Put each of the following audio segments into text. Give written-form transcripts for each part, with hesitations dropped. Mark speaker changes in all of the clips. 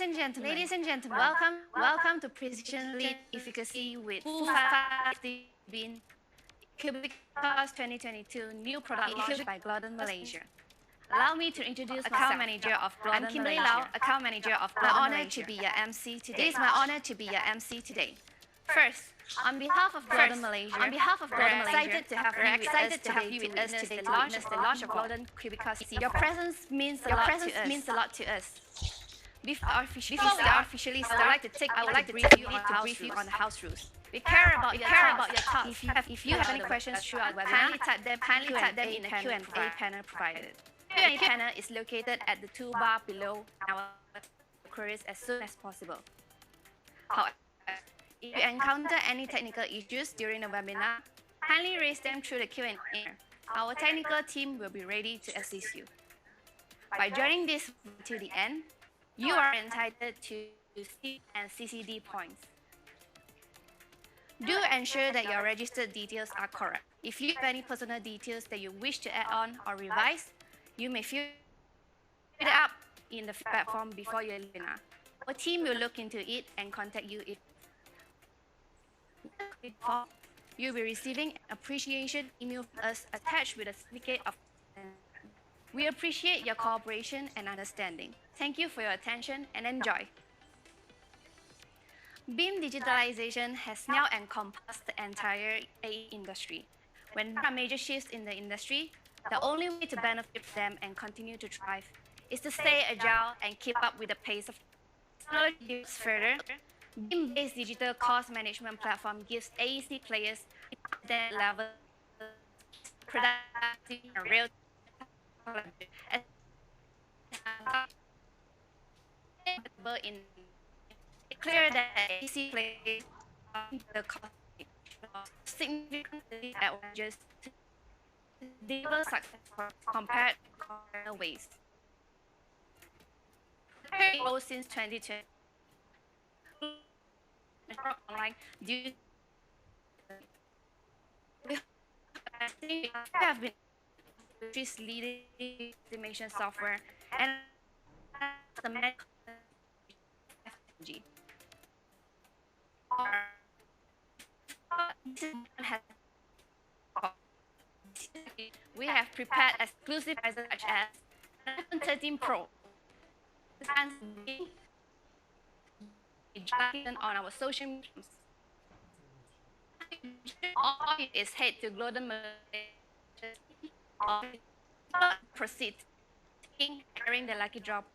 Speaker 1: Ladies and gentlemen, welcome to Precision Lead Efficacy with full 5D BIM Cubicost 2022 new product launched by Gordon Malaysia. Allow me to introduce
Speaker 2: Account
Speaker 1: myself.
Speaker 2: manager of Gordon
Speaker 1: I'm Kimberly
Speaker 2: Malaysia.
Speaker 1: Lau, account manager of
Speaker 2: My
Speaker 1: Gordon
Speaker 2: honor
Speaker 1: Malaysia.
Speaker 2: to be your MC today.
Speaker 1: It is my honor to be your MC today. First, on behalf of Gordon Malaysia,
Speaker 2: we're
Speaker 1: excited to have you with us today to
Speaker 2: launch
Speaker 1: witness the launch of Gordon Cubicost. Your presence means a lot to us. Before we officially start, I would like to brief you on the house rules. We care about your thoughts. If you have any questions throughout the webinar, kindly type them in the Q&A panel provided. Q&A panel is located at the toolbar below our queries as soon as possible. However, if you encounter any technical issues during the webinar, kindly raise them through the Q&A. Our technical team will be ready to assist you. By joining this to the end, you are entitled to C and CCD points. Do ensure that your registered details are correct. If you have any personal details that you wish to add on or revise, you may fill it up in the feedback form before your webinar. Our team will look into it and contact you if you'll be receiving an appreciation email from us attached with a certificate of. We appreciate your cooperation and understanding. Thank you for your attention and enjoy. BIM digitalization has now encompassed the entire AE industry. When there are major shifts in the industry, the only way to benefit from them and continue to thrive is to stay agile and keep up with the pace of technology. Further, BIM-based digital cost management platform gives AEC players that level productive and real in clear that AEC players the cost significantly advantages to deliver success compared to current ways. Since 2020, online due to we have been leading estimation software and the methodology. We have prepared exclusive prizes such as iPhone 13 Pro. On our social media. All is head to Gordon proceed carrying the lucky drop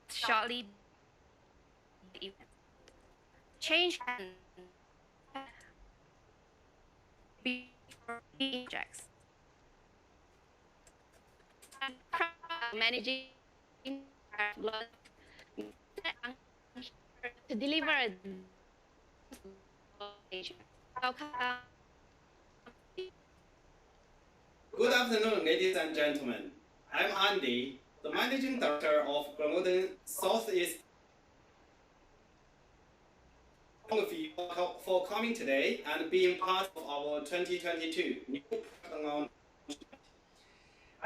Speaker 1: shortly. Change and projects. Managing to deliver a
Speaker 3: Good afternoon, ladies and gentlemen. I'm Andy, the Managing Director of Gordon Southeast. Thank you for coming today and being part of our 2022 new product launch.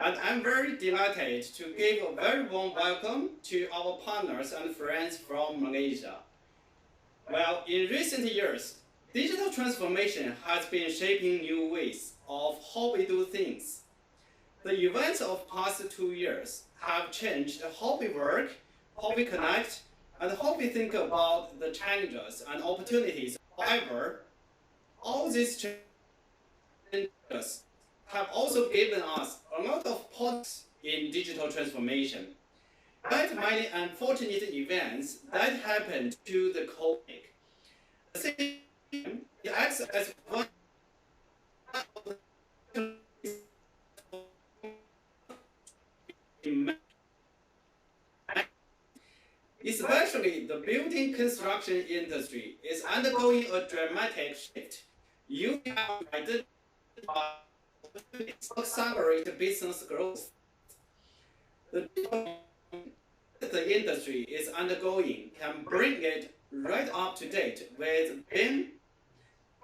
Speaker 3: And I'm very delighted to give a very warm welcome to our partners and friends from Malaysia. Well, in recent years, digital transformation has been shaping new ways of how we do things. The events of past 2 years have changed how we work, how we connect, and how we think about the challenges and opportunities. However, all these changes have also given us a lot of positives in digital transformation. Despite many unfortunate events that happened to the COVID, it acts as one especially the building construction industry is undergoing a dramatic shift. You have identified accelerate business growth. The industry is undergoing can bring it right up to date with BIM,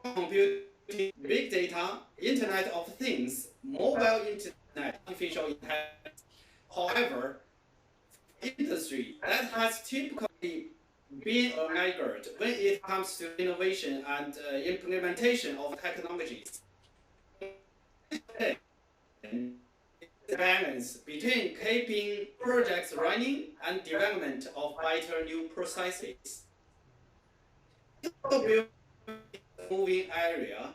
Speaker 3: computing, big data, Internet of Things, mobile internet, artificial intelligence. However, industry that has typically been a laggard when it comes to innovation and implementation of technologies. The balance between keeping projects running and development of better new processes. Moving area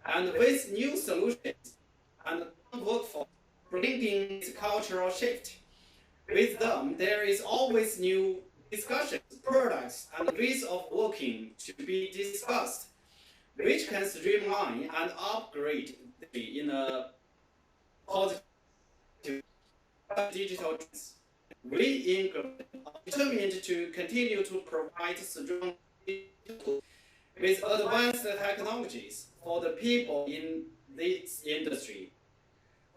Speaker 3: and with new solutions and workforce bringing this cultural shift. With them, there is always new discussions, products, and ways of working to be discussed, which can streamline and upgrade in a positive digital trends. We in Global are determined to continue to provide strong with advanced technologies for the people in this industry.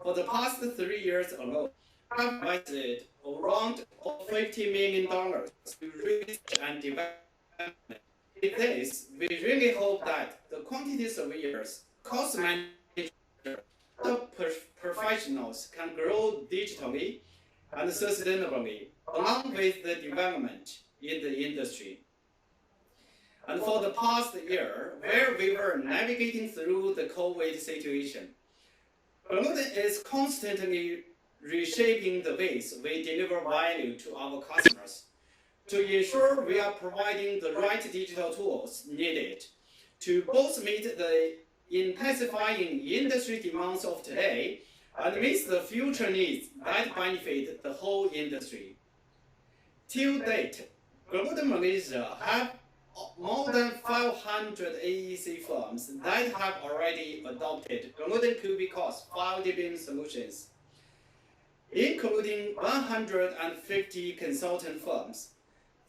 Speaker 3: For the past 3 years alone, we have invested around $50 million to research and development. With this, we really hope that the quantity surveyors, cost managers, professionals can grow digitally and sustainably along with the development in the industry. And for the past year, where we were navigating through the COVID situation, Golden is constantly reshaping the ways we deliver value to our customers to ensure we are providing the right digital tools needed to both meet the intensifying industry demands of today and meet the future needs that benefit the whole industry. Till date, Golden Malaysia have more than 500 AEC firms that have already adopted Golden Cubicost 5D BIM solutions, including 150 consultant firms,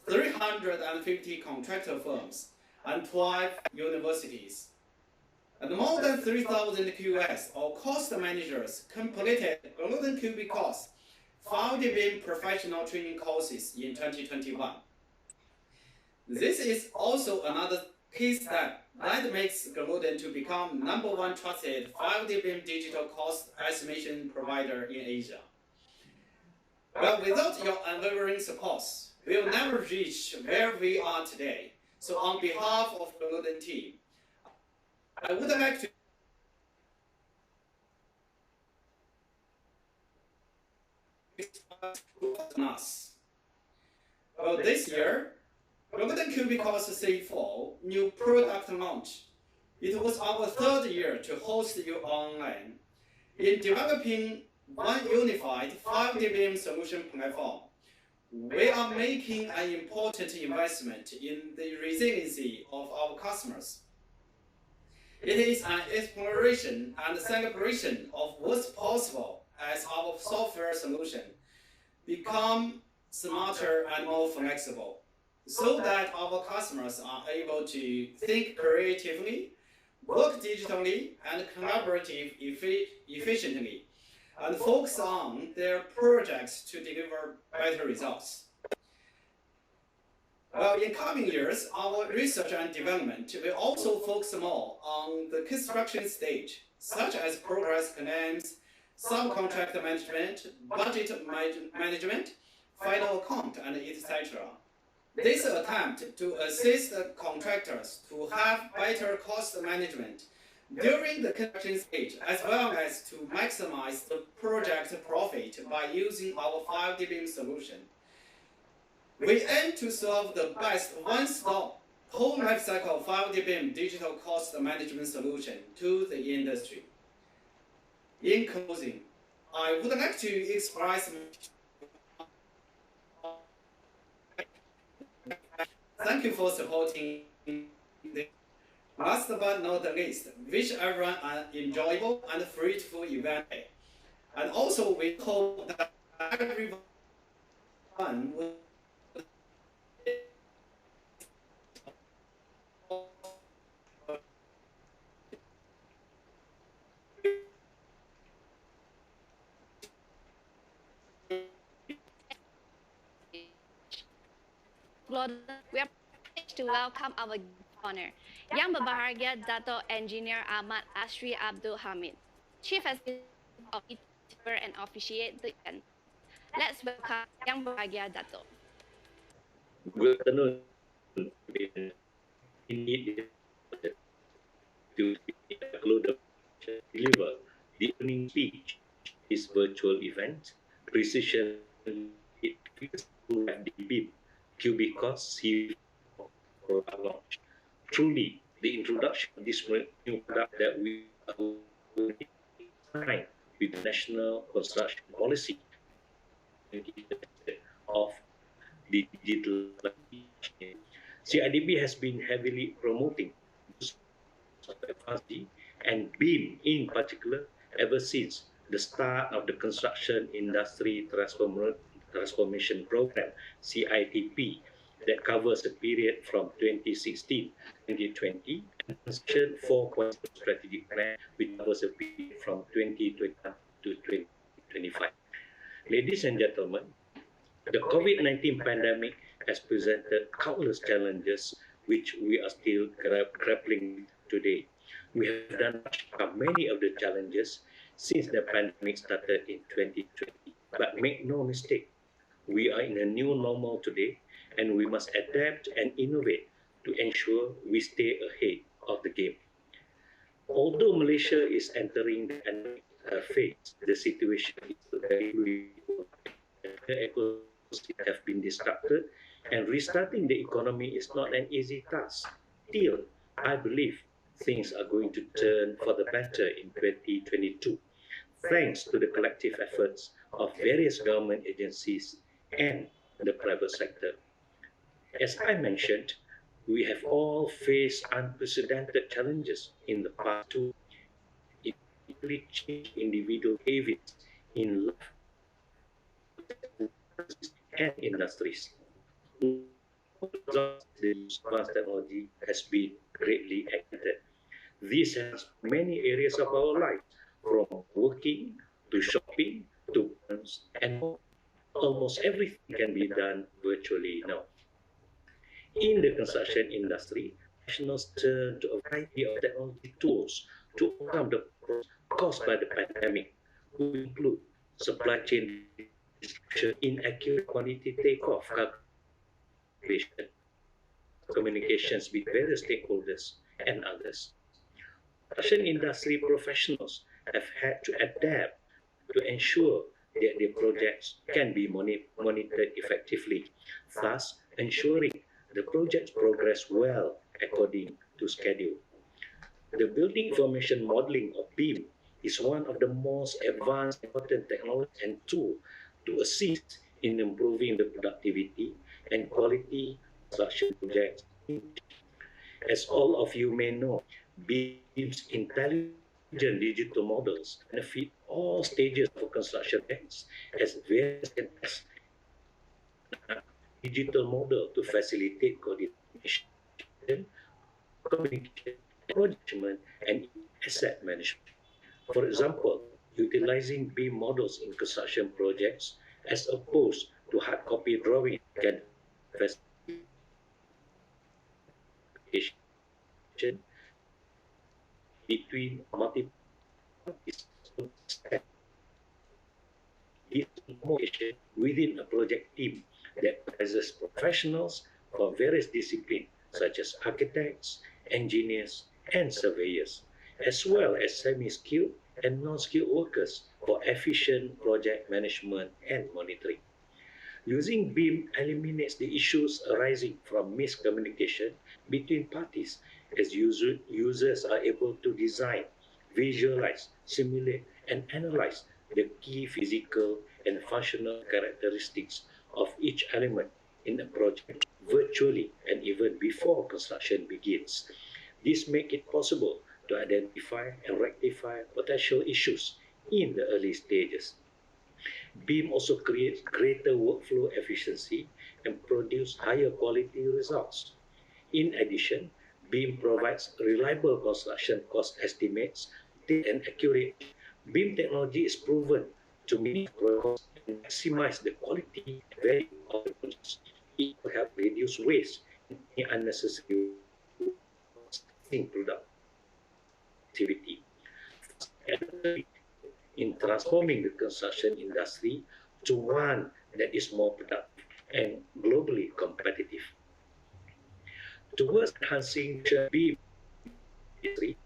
Speaker 3: 350 contractor firms, and 12 universities. And more than 3,000 QS or cost managers completed Golden Cubicost 5D BIM professional training courses in 2021. This is also another key step that makes Golden to become #1 trusted 5D BIM digital cost estimation provider in Asia. Well, without your unwavering support, we'll never reach where we are today. So on behalf of the Golden team, I would like to us. Well, this year, Golden Cubicost C4 new product launch. It was our 3rd year to host you online. In developing one unified 5D BIM solution platform, we are making an important investment in the resiliency of our customers. It is an exploration and celebration of what's possible as our software solution become smarter and more flexible, so that our customers are able to think creatively, work digitally, and collaborate efficiently, and focus on their projects to deliver better results. Well, in coming years, our research and development will also focus more on the construction stage, such as progress claims, subcontract management, budget management, final account, and etc. This attempt to assist the contractors to have better cost management during the construction stage, as well as to maximize the project profit by using our 5D BIM solution. We aim to serve the best one-stop whole lifecycle 5D BIM digital cost management solution to the industry. In closing, I would like to express thank you for supporting this. Last but not the least, wish everyone an enjoyable and fruitful event. And also we hope that everyone will
Speaker 1: We are pleased to welcome our honor, Yang Berbahagia Dato Engineer Ahmad Asri Abdul Hamid, Chief Executive Officer and officiate the event. Let's welcome Yang Bahagia Dato.
Speaker 2: Good afternoon. Indeed, to deliver the opening speech this virtual event, precision it feels like the BIM, Cubicost product launch. Truly, the introduction of this new product that we are signed with the National Construction Policy of digital. CIDB has been heavily promoting Efficacy and BIM in particular ever since the start of the Construction Industry Transformation Program (CITP) that covers a period from 2016-2020 and Construction 4.0 Strategic Plan which covers a period from 2021 to 2025. Ladies and gentlemen, the COVID-19 pandemic has presented countless challenges which we are still grappling with today. We have done much about many of the challenges since the pandemic started in 2020. But make no mistake, we are in a new normal today and we must adapt and innovate to ensure we stay ahead of the game. Although Malaysia is entering the endemic phase, the situation is very critical. Ecosystems have been disrupted, and restarting the economy is not an easy task. Still, I believe things are going to turn for the better in 2022, thanks to the collective efforts of various government agencies and the private sector. As I mentioned, we have all faced unprecedented challenges in the past 2 years. It really changed individual behaviors in life and industries. The use of advanced technology has been greatly extended. This has many areas of our life, from working to shopping to plans and more. Almost everything can be done virtually now. In the construction industry, professionals turn to a variety of technology tools to overcome the problems caused by the pandemic, which include supply chain disruption, inaccurate quantity takeoff calculation, communications with various stakeholders, and others. Construction industry professionals have had to adapt to ensure that their projects can be monitored effectively, thus ensuring the projects progress well according to schedule. The building information modeling of BIM is one of the most advanced and important technologies and tools to assist in improving the productivity and quality of construction projects. As all of you may know, BIM's intelligent digital models benefit all stages of construction projects as various digital model to facilitate coordination, communication, project and asset management. For example, utilizing BIM models in construction projects as opposed to hard copy drawing can facilitate between multiple communication within a project team that comprises professionals from various disciplines such as architects, engineers, and surveyors, as well as semi-skilled and non-skilled workers for efficient project management and monitoring. Using BIM eliminates the issues arising from miscommunication between parties as users are able to design, visualize, simulate, and analyze the key physical and functional characteristics of each element in a project virtually and even before construction begins. This makes it possible to identify and rectify potential issues in the early stages. BIM also creates greater workflow efficiency and produce higher quality results. In addition, BIM provides reliable construction cost estimates and accurate. BIM technology is proven to minimize costs and maximize the quality and value of the projects. It will help reduce waste and unnecessary productivity. In transforming the construction industry to one that is more productive and globally competitive. Towards enhancing BIM industry,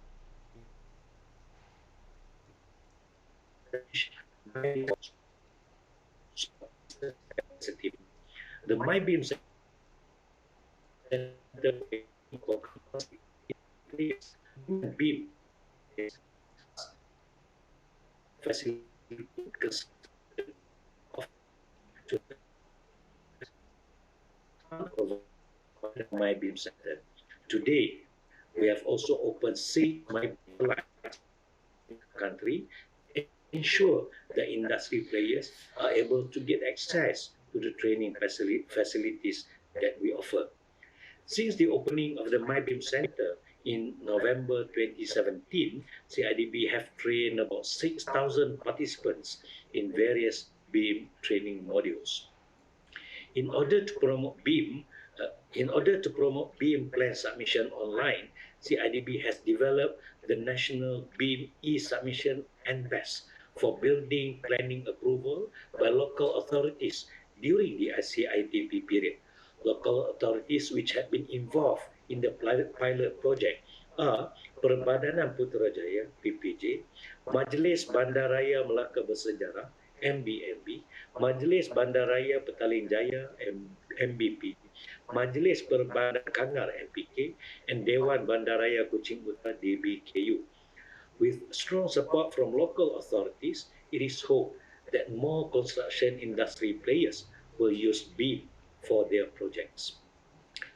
Speaker 2: the MyBeam Center BIM facilitate of MyBeam Center. Today, we have also opened 6 MyBeam lines in the country and ensure that industry players are able to get access to the training facilities that we offer. Since the opening of the MyBeam Center in November 2017, CIDB have trained about 6,000 participants in various BIM training modules. In order to promote BIM plan submission online, CIDB has developed the National BIM e-submission NPAS for building planning approval by local authorities during the CIDB period. Local authorities which have been involved in the pilot project are Perbadanan Putrajaya (PPJ), Majlis Bandaraya Melaka Bersejarah (MBMB), Majlis Bandaraya Petaling Jaya MBP, Majlis Perbandan Kangar MPK, and Dewan Bandaraya Kuching Utara DBKU. With strong support from local authorities, it is hoped that more construction industry players will use BIM for their projects.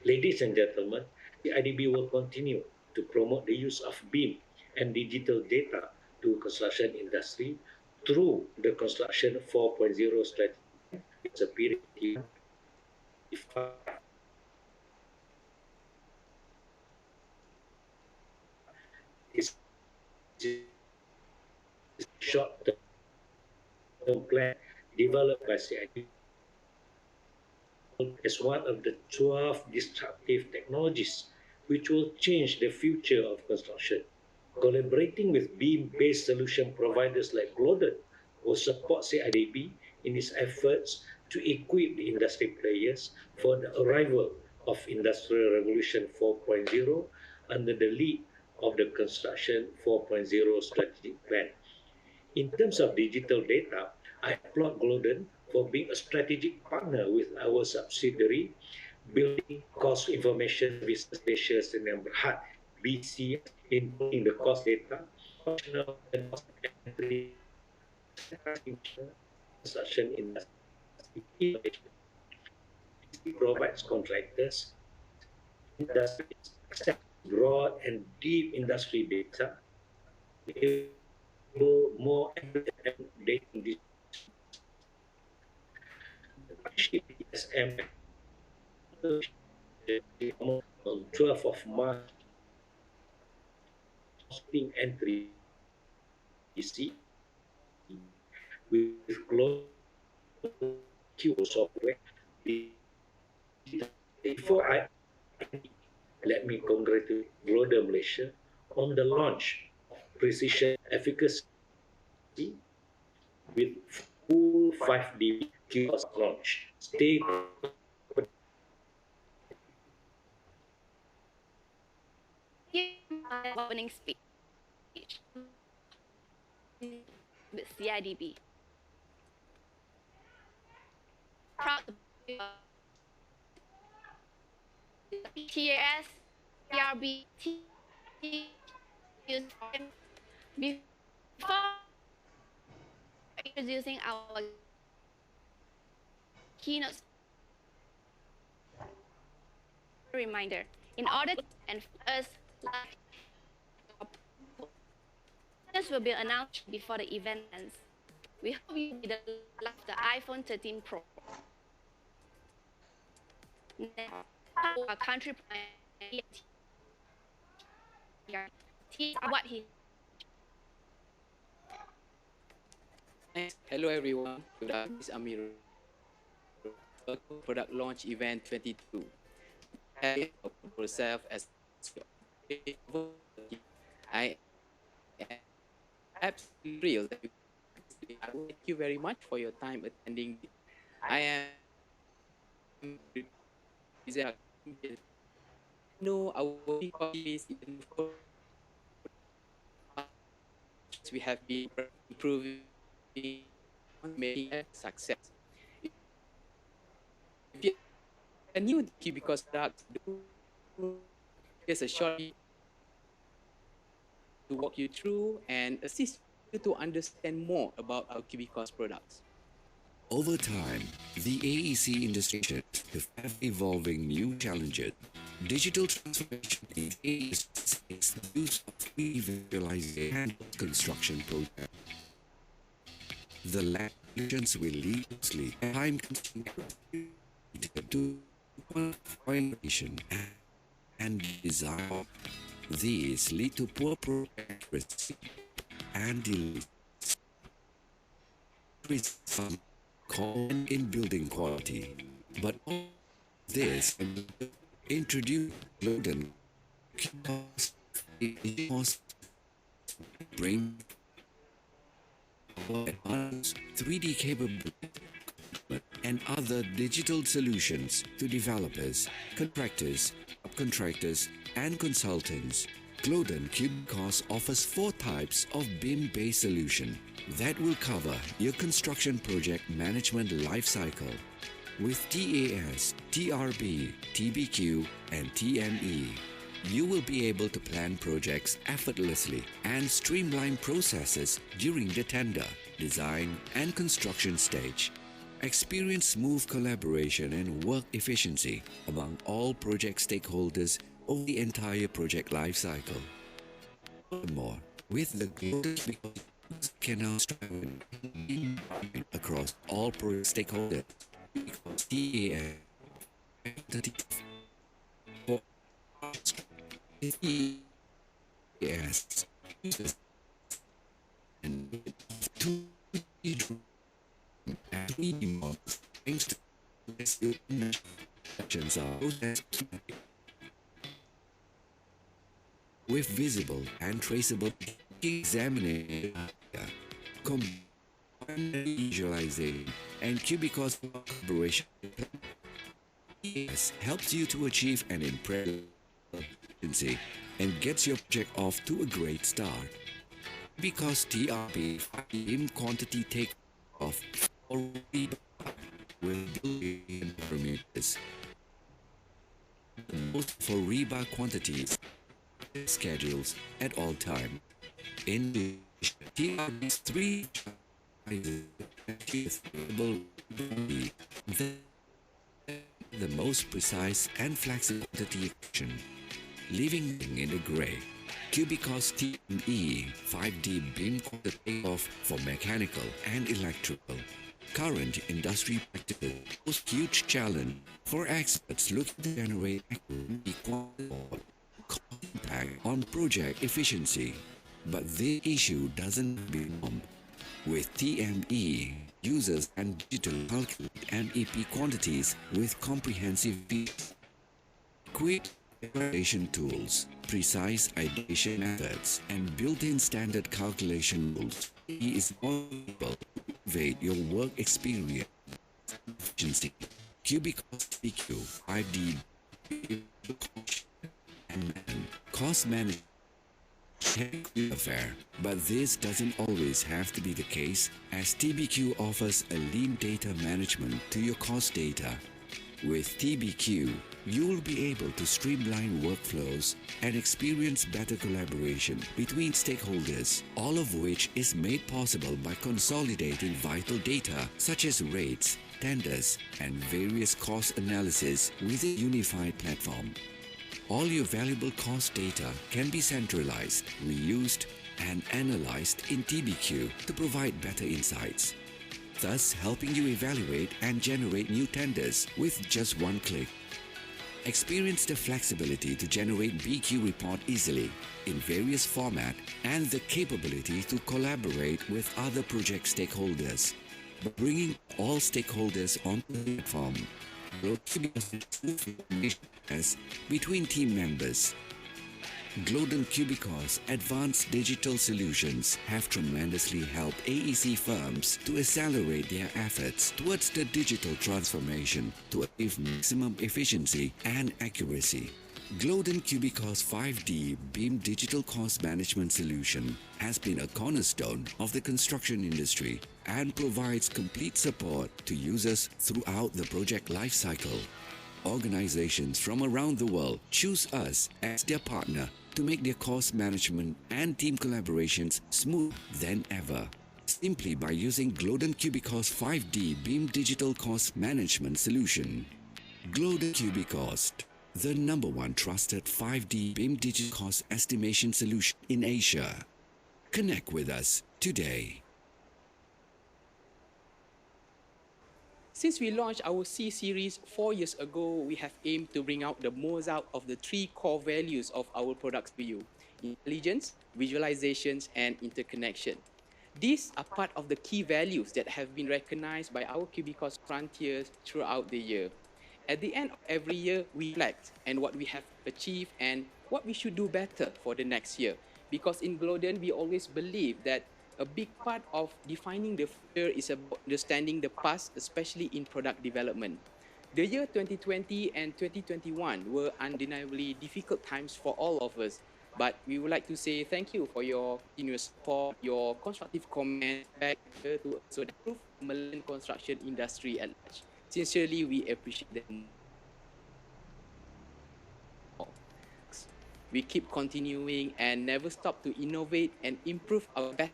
Speaker 2: Ladies and gentlemen, the IDB will continue to promote the use of BIM and digital data to construction industry through the Construction 4.0 strategy. It's a period is short-term plan developed by CID as one of the 12 disruptive technologies which will change the future of construction. Collaborating with BIM-based solution providers like Glodon will support CIDB in its efforts to equip the industry players for the arrival of Industrial Revolution 4.0 under the lead of the Construction 4.0 strategic plan. In terms of digital data, I applaud Glodon for being a strategic partner with our subsidiary, Building Cost Information Services Malaysia Sdn Bhd (BCS), including the cost data, functional and cost entry, construction industry. It provides contractors, industries, access broad and deep industry data, enable more accurate data. SM on 12th of March entry with global Q software. Before let me congratulate Global Malaysia on the launch of Precision Efficacy with full 5D kiosk launch. Stay
Speaker 1: opening speech with CIDB. Proud TAS, PRB, before introducing our keynote reminder, in order to and us like this will be announced before the event ends. We hope you will love the iPhone 13 Pro. Now, our country what he.
Speaker 4: Hello everyone, good afternoon, this is Amir. Welcome to Product Launch Event 22. I myself as I am absolutely thrilled that Thank you very much for your time attending. I am no our copies even for we have been improving on making a success. If you are new to Cubicost products, here's a short to walk you through and assist you to understand more about our Cubicost products.
Speaker 5: Over time, the AEC industry have evolving new challenges. Digital transformation in AEC is the use of 3D visualization and construction projects. The limitations will lead closely time-consuming to quantification and design. These lead to poor project accuracy and delays. In building quality, but all this introduce Loden bring advanced 3D capability and other digital solutions to developers, contractors, subcontractors, and consultants. Gloden Cubicost offers 4 types of BIM-based solution that will cover your construction project management lifecycle. With TAS, TRB, TBQ, and TME, you will be able to plan projects effortlessly and streamline processes during the tender, design, and construction stage. Experience smooth collaboration and work efficiency among all project stakeholders over the entire project lifecycle. Furthermore, with the global can now strengthen across all project stakeholders because TAS and 2D and 3D models thanks to this actions are processed with visible and traceable examination, combined visualization, and Cubicost collaboration. This helps you to achieve an impressive efficiency and gets your project off to a great start. Because TRP BIM quantity take off already with building parameters. Most for rebar quantities schedules at all time. In addition, TRP's 3 the most precise and flexible detection, leaving in the gray. Cubicost TME 5D BIM takeoff for mechanical and electrical. Current industry practices pose huge challenge for experts looking to generate equal impact on project efficiency. But this issue doesn't belong. With TME, users can digitally calculate MEP quantities with comprehensive quick calculation tools, precise ideation methods, and built-in standard calculation rules. It is possible to elevate your work experience efficiency. Cubicost PQ 5D and cost management affair, but this doesn't always have to be the case, as TBQ offers a lean data management to your cost data. With TBQ, you will be able to streamline workflows and experience better collaboration between stakeholders, all of which is made possible by consolidating vital data such as rates, tenders, and various cost analysis with a unified platform. All your valuable cost data can be centralized, reused, and analyzed in TBQ to provide better insights, thus helping you evaluate and generate new tenders with just one click. Experience the flexibility to generate BQ report easily in various formats and the capability to collaborate with other project stakeholders. By bringing all stakeholders onto the platform, between team members. Global Cubicost advanced digital solutions have tremendously helped AEC firms to accelerate their efforts towards the digital transformation to achieve maximum efficiency and accuracy. Global Cubicost 5D BIM digital cost management solution has been a cornerstone of the construction industry and provides complete support to users throughout the project lifecycle. Organizations from around the world choose us as their partner to make their cost management and team collaborations smooth than ever. Simply by using Global Cubicost 5D BIM digital cost management solution. Global Cubicost, the #1 trusted 5D BIM digital cost estimation solution in Asia. Connect with us today.
Speaker 4: Since we launched our C series 4 years ago, we have aimed to bring out the most out of the 3 core values of our products to you: intelligence, visualizations, and interconnection. These are part of the key values that have been recognized by our Cubicost frontiers throughout the year. At the end of every year, we reflect on what we have achieved and what we should do better for the next year. Because in Gloden, we always believe that a big part of defining the future is about understanding the past, especially in product development. The year 2020 and 2021 were undeniably difficult times for all of us, but we would like to say thank you for your continuous support, your constructive comments back here to also improve the Malaysian construction industry at large. Sincerely, we appreciate them. We keep continuing and never stop to innovate and improve our best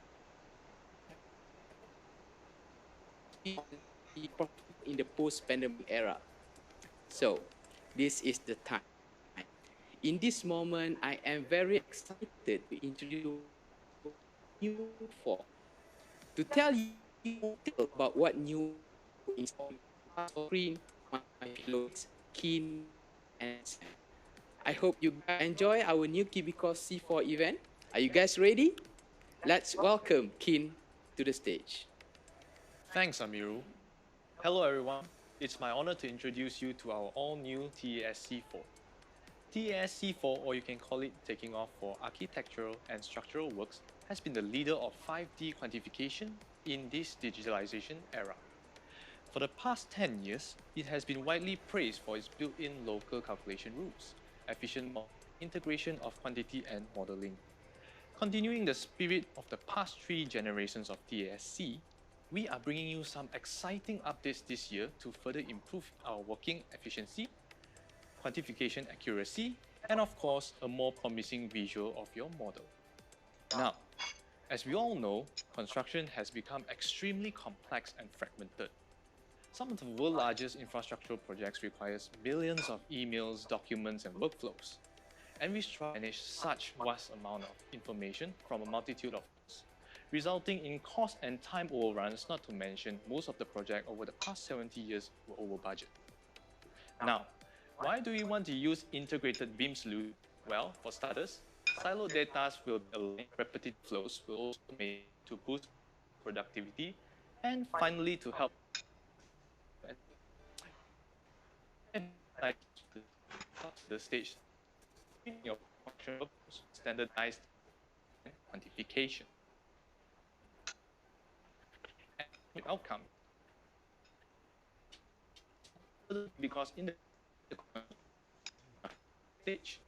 Speaker 4: in the post-pandemic era. So, this is the time. In this moment, I am very excited to introduce new form. To tell you about what new is screen, my fellows, Keen and Sam. I hope you guys enjoy our new Cubicost C4 event. Are you guys ready? Let's welcome Keen to the stage.
Speaker 6: Thanks, Amiru. Hello, everyone. It's my honor to introduce you to our all-new TASC4. TASC4, or you can call it Taking Off for Architectural and Structural Works, has been the leader of 5D quantification in this digitalization era. For the past 10 years, it has been widely praised for its built-in local calculation rules, efficient integration of quantity and modeling. Continuing the spirit of the past 3 generations of TASC, we are bringing you some exciting updates this year to further improve our working efficiency, quantification accuracy, and of course, a more promising visual of your model. Now, as we all know, construction has become extremely complex and fragmented. Some of the world's largest infrastructural projects requires millions of emails, documents, and workflows. And we strive to manage such vast amount of information from a multitude of fields, resulting in cost and time overruns, not to mention most of the projects over the past 70 years were over budget. Now, why do we want to use integrated BIM solution? Well, for starters, siloed data will align repetitive flows will also make to boost productivity, and finally to help the stage your functional standardized quantification. And outcome, because in the stage,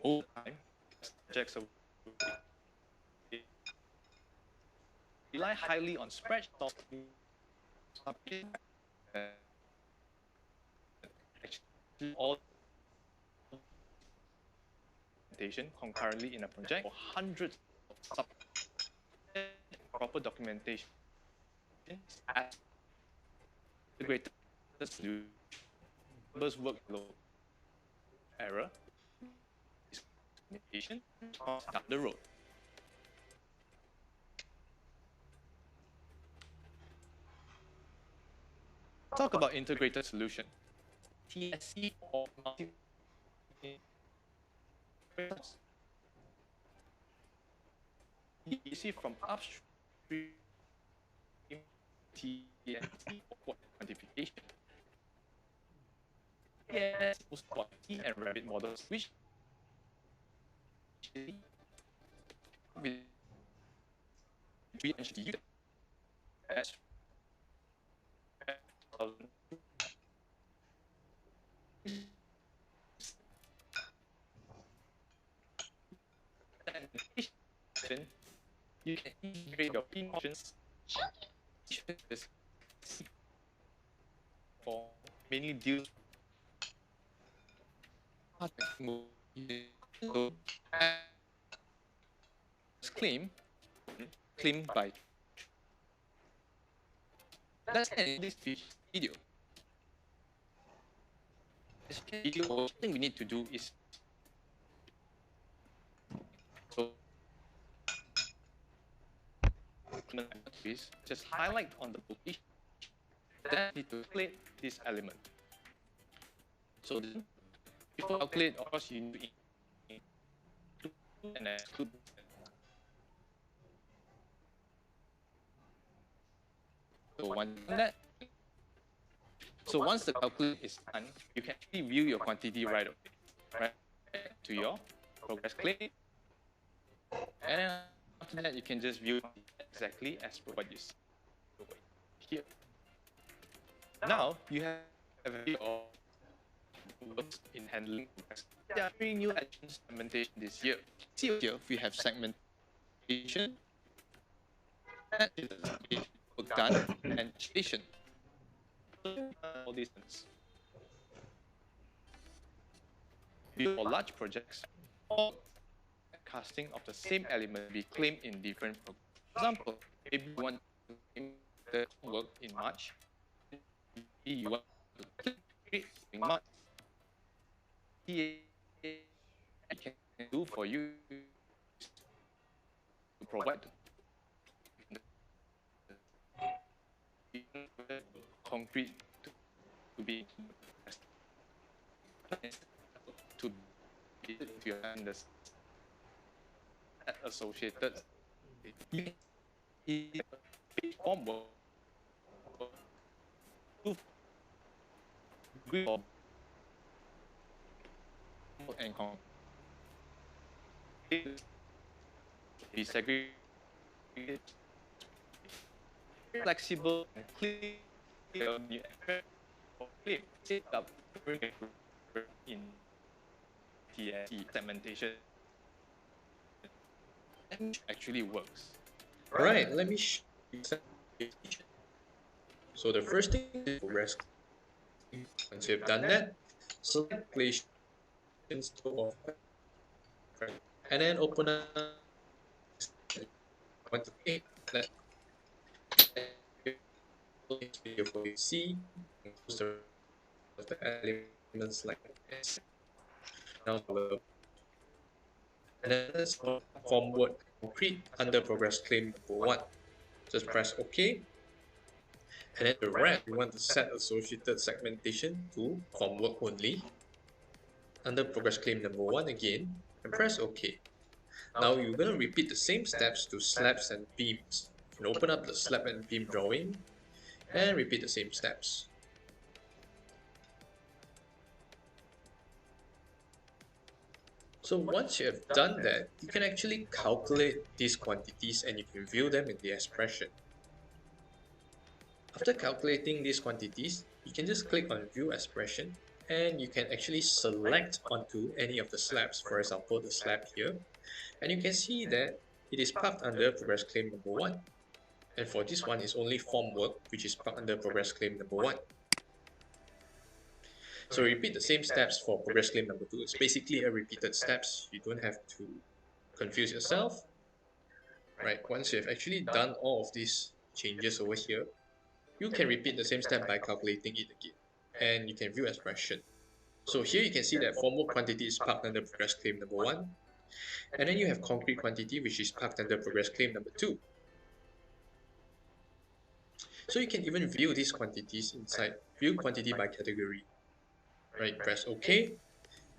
Speaker 6: all the time, subjects rely highly on spreadsheets. Actually, all concurrently in a project for hundreds of proper documentation as integrated solution work low error documentation down the road. Talk about integrated solution. TSC or multi you see from upstream TSC or quantification. Yes, quality and rabbit models, which we actually use as you can integrate your BIM options for mainly deals claim claimed by. Let's end this video. This video, one thing we need to do is so just highlight on the position. Then need to calculate this element. So before calculate, of course, you need to include and exclude. So once the calculation is done, you can actually view your quantity right away, right to your progress claim. And then after that, you can just view exactly as per what you see here. Now you have a view of works in handling. There are 3 new actions segmentation this year. See here, we have segmentation, work done, and station. All these things. For large projects, all casting of the same element be claimed in different programs. For example, maybe you want to claim the work in March, maybe you want to claim it in March. I can do for you to provide concrete to be to be if you understand associated form and be segregated, flexible and clear set up in TSE segmentation actually works.
Speaker 7: Alright, let me show you some. So the first thing is progress. Once you've done that, select place of and then open up to create that video for you see the elements like this. Now and then let's form word concrete under progress claim number 1. Just press OK. And then the rest, we want to set associated segmentation to form work only. Under progress claim number 1 again, and press OK. Now you're going to repeat the same steps to slabs and beams. You can open up the slab and beam drawing and repeat the same steps. So once you have done that, you can actually calculate these quantities and you can view them in the expression. After calculating these quantities, you can just click on View Expression and you can actually select onto any of the slabs, for example the slab here, and you can see that it is parked under progress claim number 1. And for this one, it's only form work, which is parked under progress claim number 1. So repeat the same steps for progress claim number 2. It's basically a repeated steps. You don't have to confuse yourself. Right, once you have actually done all of these changes over here, you can repeat the same step by calculating it again. And you can view expression. So here you can see that form work quantity is parked under progress claim number 1. And then you have concrete quantity, which is parked under progress claim number 2. So you can even view these quantities inside View Quantity by Category. Right, press OK.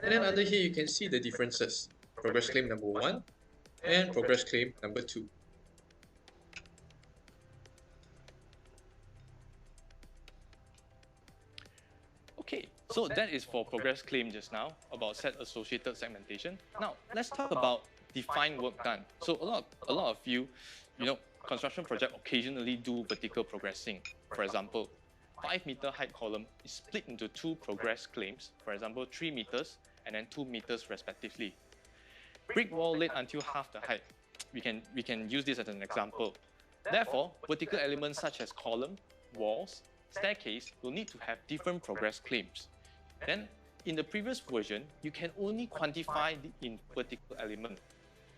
Speaker 7: And then under here you can see the differences. Progress claim number 1 and progress claim number 2.
Speaker 6: Okay, so that is for progress claim just now about set associated segmentation. Now let's talk about define work done. So a lot of you, construction project occasionally do vertical progressing. For example, 5-meter height column is split into 2 progress claims, for example, 3 meters and then 2 meters respectively. Brick wall laid until half the height. We can use this as an example. Therefore, vertical elements such as column, walls, staircase will need to have different progress claims. Then, in the previous version, you can only quantify the vertical element.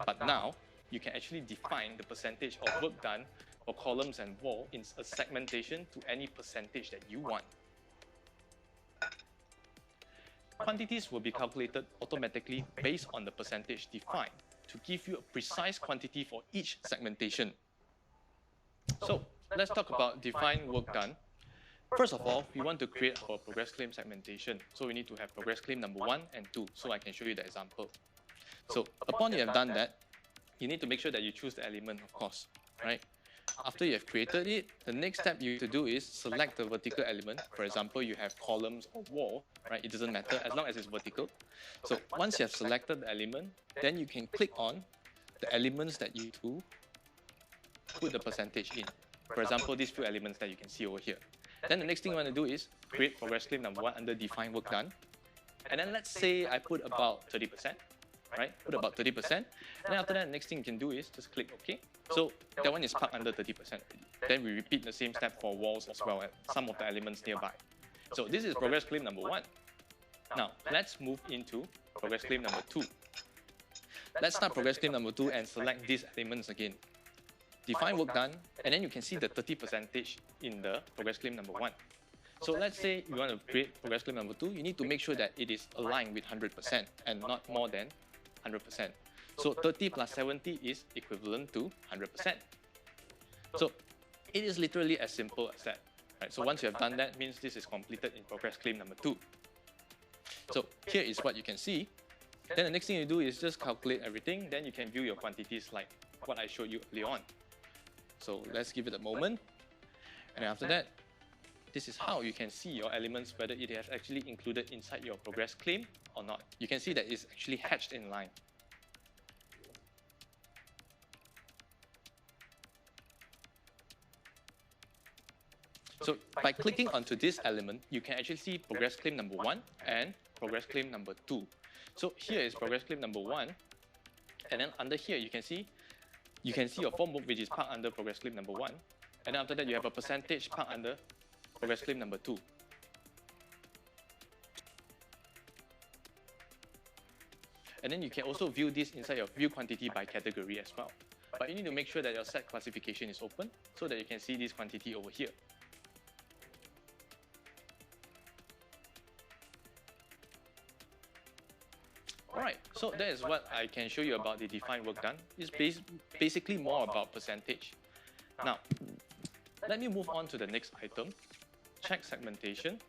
Speaker 6: But now, you can actually define the percentage of work done for columns and wall in a segmentation to any percentage that you want. Quantities will be calculated automatically based on the percentage defined to give you a precise quantity for each segmentation. So let's talk about define work done. First of all, we want to create our progress claim segmentation. So we need to have progress claim number 1 and 2. So I can show you the example. So upon you have done that, you need to make sure that you choose the element, of course, right? After you have created it, the next step you have to do is select the vertical element. For example, you have columns or wall, right? It doesn't matter as long as it's vertical. So once you have selected the element, then you can click on the elements that you do put the percentage in. For example, these few elements that you can see over here. Then the next thing you want to do is create progress claim number 1 under define work done. And then let's say I put about 30%, right? Put about 30%. And then after that, the next thing you can do is just click OK. So that one is parked under 30% already. Then we repeat the same step for walls as well as some of the elements nearby. So this is progress claim number 1. Now let's move into progress claim number 2. Let's start progress claim number 2 and select these elements again. Define work done, and then you can see the 30% in the progress claim number 1. So let's say you want to create progress claim number 2, you need to make sure that it is aligned with 100% and not more than 100%. So 30 plus 70 is equivalent to 100%. So it is literally as simple as that. Right? So once you have done that, means this is completed in progress claim number 2. So here is what you can see. Then the next thing you do is just calculate everything. Then you can view your quantities like what I showed you earlier on. So let's give it a moment. And after that, this is how you can see your elements, whether it has actually included inside your progress claim or not. You can see that it's actually hatched in line. So by clicking onto this element, you can actually see progress claim number 1 and progress claim number 2. So here is progress claim number 1, and then under here you can see your form book, which is parked under progress claim number 1, and then after that you have a percentage parked under progress claim number 2. And then you can also view this inside your view quantity by category as well. But you need to make sure that your set classification is open so that you can see this quantity over here. Alright, so that is what I can show you about the define work done. It's basically more about percentage. Now, let me move on to the next item, check segmentation.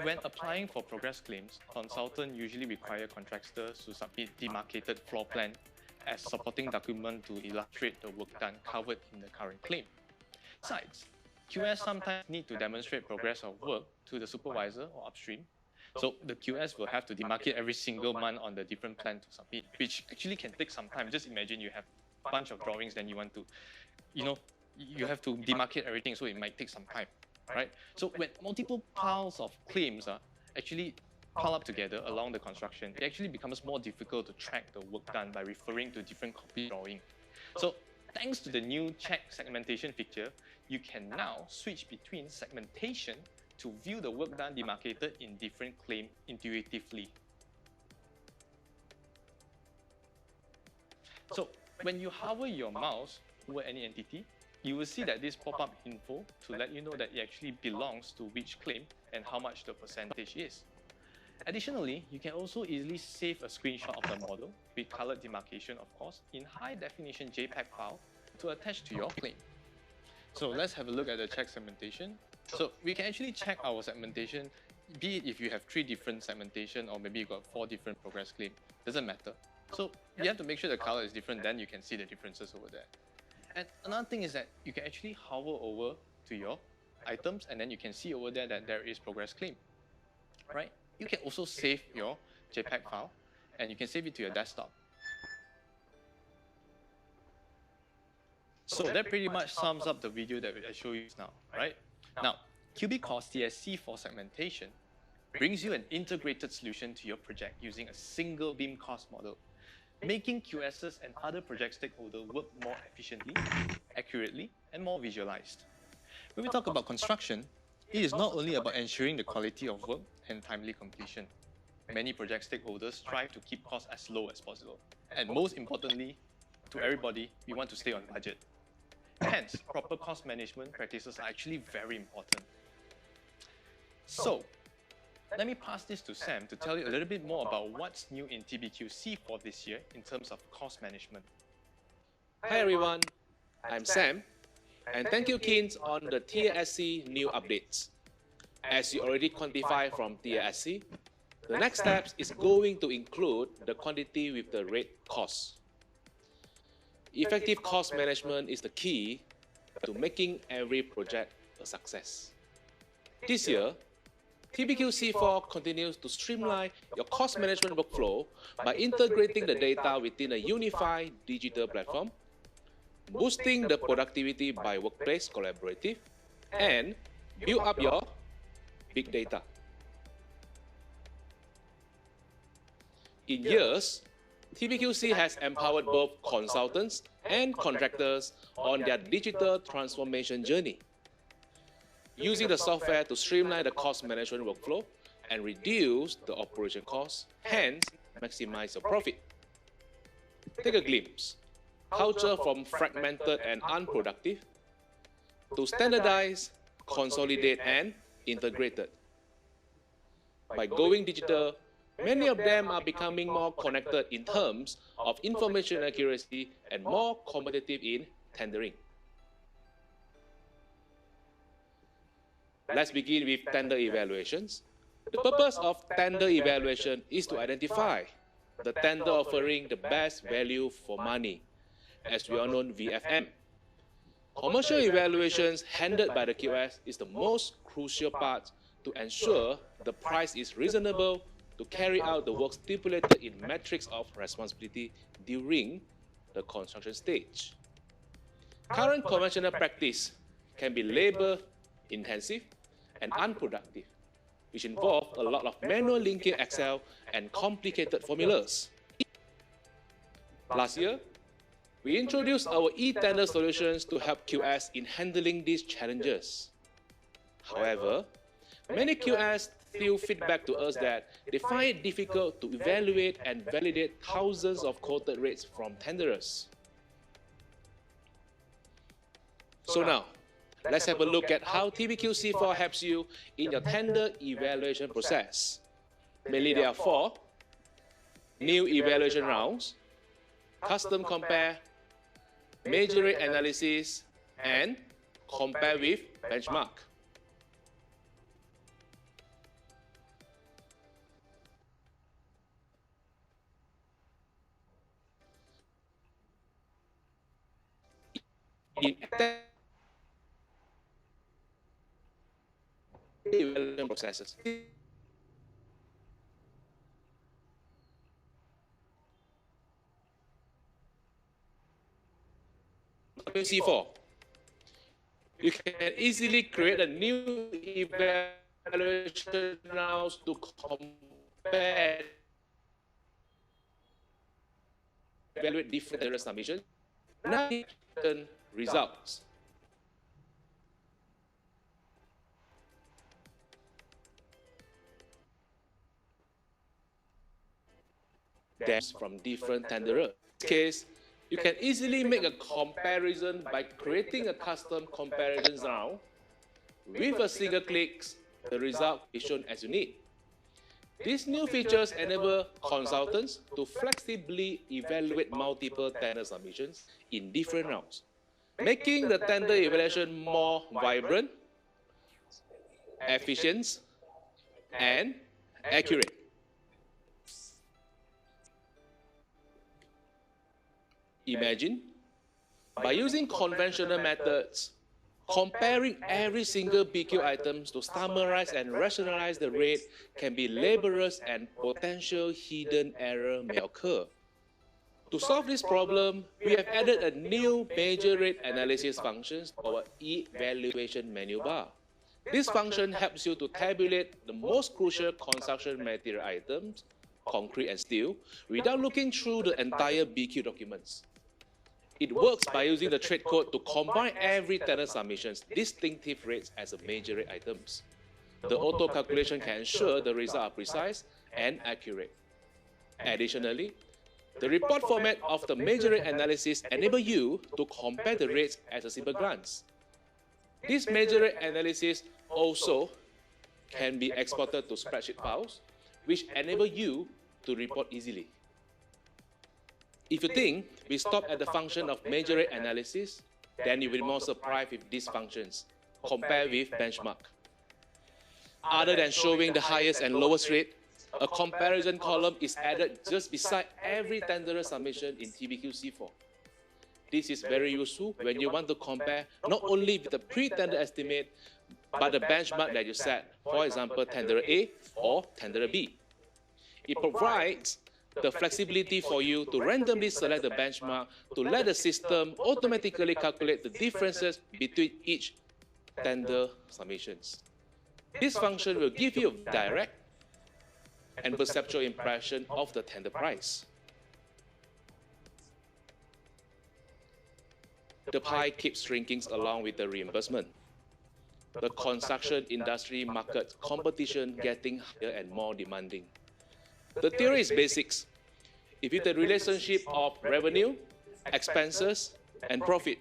Speaker 6: When applying for progress claims, consultants usually require contractors to submit demarcated floor plan as supporting document to illustrate the work done covered in the current claim. Besides, QS sometimes need to demonstrate progress of work to the supervisor or upstream. So the QS will have to demarcate every single month on the different plan to submit, which actually can take some time. Just imagine you have a bunch of drawings, then you want to, you have to demarcate everything, so it might take some time, right? So when multiple piles of claims are actually pile up together along the construction, it actually becomes more difficult to track the work done by referring to different copy drawing. So thanks to the new check segmentation feature, you can now switch between segmentation to view the work done demarcated in different claims intuitively. So when you hover your mouse over any entity, you will see that this pop-up info to let you know that it actually belongs to which claim and how much the percentage is. Additionally, you can also easily save a screenshot of the model with colored demarcation, of course, in high definition JPEG file to attach to your claim. So let's have a look at the check segmentation. So we can actually check our segmentation, be it if you have 3 different segmentation or maybe you got 4 different progress claim, doesn't matter. So you have to make sure the color is different, then you can see the differences over there. And another thing is that you can actually hover over to your items and then you can see over there that there is progress claim, right? You can also save your JPEG file and you can save it to your desktop. So that pretty much sums up the video that I showed you now, right? Now, Cubicost TSC4 segmentation brings you an integrated solution to your project using a single BIM cost model, making QSs and other project stakeholders work more efficiently, accurately, and more visualized. When we talk about construction, it is not only about ensuring the quality of work and timely completion. Many project stakeholders strive to keep costs as low as possible. And most importantly, to everybody, we want to stay on budget. Hence, proper cost management practices are actually very important. So, let me pass this to Sam to tell you a little bit more about what's new in TBQ C4 this year in terms of cost management.
Speaker 8: Hi everyone, I'm Sam, and thank you Kins on the TASC new updates. As you already quantify from TASC, the next steps is going to include the quantity with the rate cost. Effective cost management is the key to making every project a success. This year, TBQ C4 continues to streamline your cost management workflow by integrating the data within a unified digital platform, boosting the productivity by workplace collaborative, and build up your big data. In years, TBQC has empowered both consultants and contractors on their digital transformation journey, using the software to streamline the cost management workflow and reduce the operation costs, hence maximize your profit. Take a glimpse. Culture from fragmented and unproductive to standardized, consolidate, and integrated. By going digital, many of them are becoming more connected in terms of information accuracy and more competitive in tendering. Let's begin with tender evaluations. The purpose of tender evaluation is to identify the tender offering the best value for money, as we all know VFM. Commercial evaluations handled by the QS is the most crucial part to ensure the price is reasonable to carry out the work stipulated in metrics of responsibility during the construction stage. Current conventional practice can be labor intensive and unproductive, which involve a lot of manual linking Excel and complicated formulas. Last year, we introduced our e-tender solutions to help QS in handling these challenges. However, many QS still feedback to us that they find it difficult to evaluate and validate thousands of quoted rates from tenderers. So now, let's have a look at how TBQ-C4 helps you in your tender evaluation process. Mainly there are 4: new evaluation rounds, custom compare, major rate analysis, and compare with benchmark. In evaluation processes, C4, you can easily create a new evaluation rounds to compare, evaluate different error submissions, and results. That's from different tenderers. In this case, you can easily make a comparison by creating a custom comparison round. With a single click, the result is shown as you need. These new features enable consultants to flexibly evaluate multiple tender submissions in different rounds, making the tender evaluation more vibrant, efficient, and accurate. Imagine, by using conventional methods, comparing every single BQ items to summarize and rationalize the rate can be laborious and potential hidden error may occur. To solve this problem, we have added a new major rate analysis function to our evaluation menu bar. This function helps you to tabulate the most crucial construction material items, concrete and steel, without looking through the entire BQ documents. It works by using the trade code to combine every tender submission's distinctive rates as a major rate items. The auto calculation can ensure the results are precise and accurate. Additionally, the report format of the major rate analysis enables you to compare the rates at a simple glance. This major rate analysis also can be exported to spreadsheet files, which enable you to report easily. If you think we stop at the function of major rate analysis, then you will be more surprised with these functions, compared with benchmark. Other than showing the highest and lowest rate, a comparison column is added just beside every tenderer submission in TBQ C4. This is very useful when you want to compare not only with the pre-tender estimate, but the benchmark that you set, for example, tenderer A or tenderer B. It provides the flexibility for you to randomly select the benchmark to let the system automatically calculate the differences between each tender submissions. This function will give you a direct and perceptual impression of the tender price. The pie keeps shrinking along with the reimbursement. The construction industry market competition getting higher and more demanding. The theory is basics. If it's the relationship of revenue, expenses, and profit,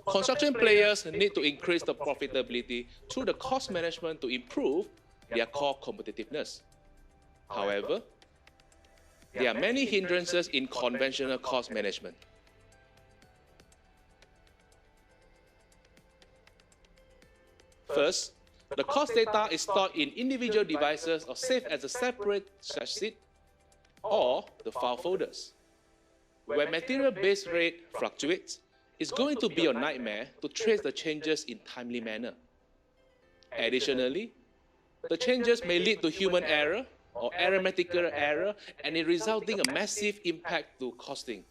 Speaker 8: construction players need to increase the profitability through the cost management to improve their core competitiveness. However, there are many hindrances in conventional cost management. First, the cost data is stored in individual devices or saved as a separate spreadsheet or the file folders. When material-based rate fluctuates, it's going to be a nightmare to trace the changes in timely manner. Additionally, the changes may lead to human error or arithmetical error, and it resulting a massive impact to costing.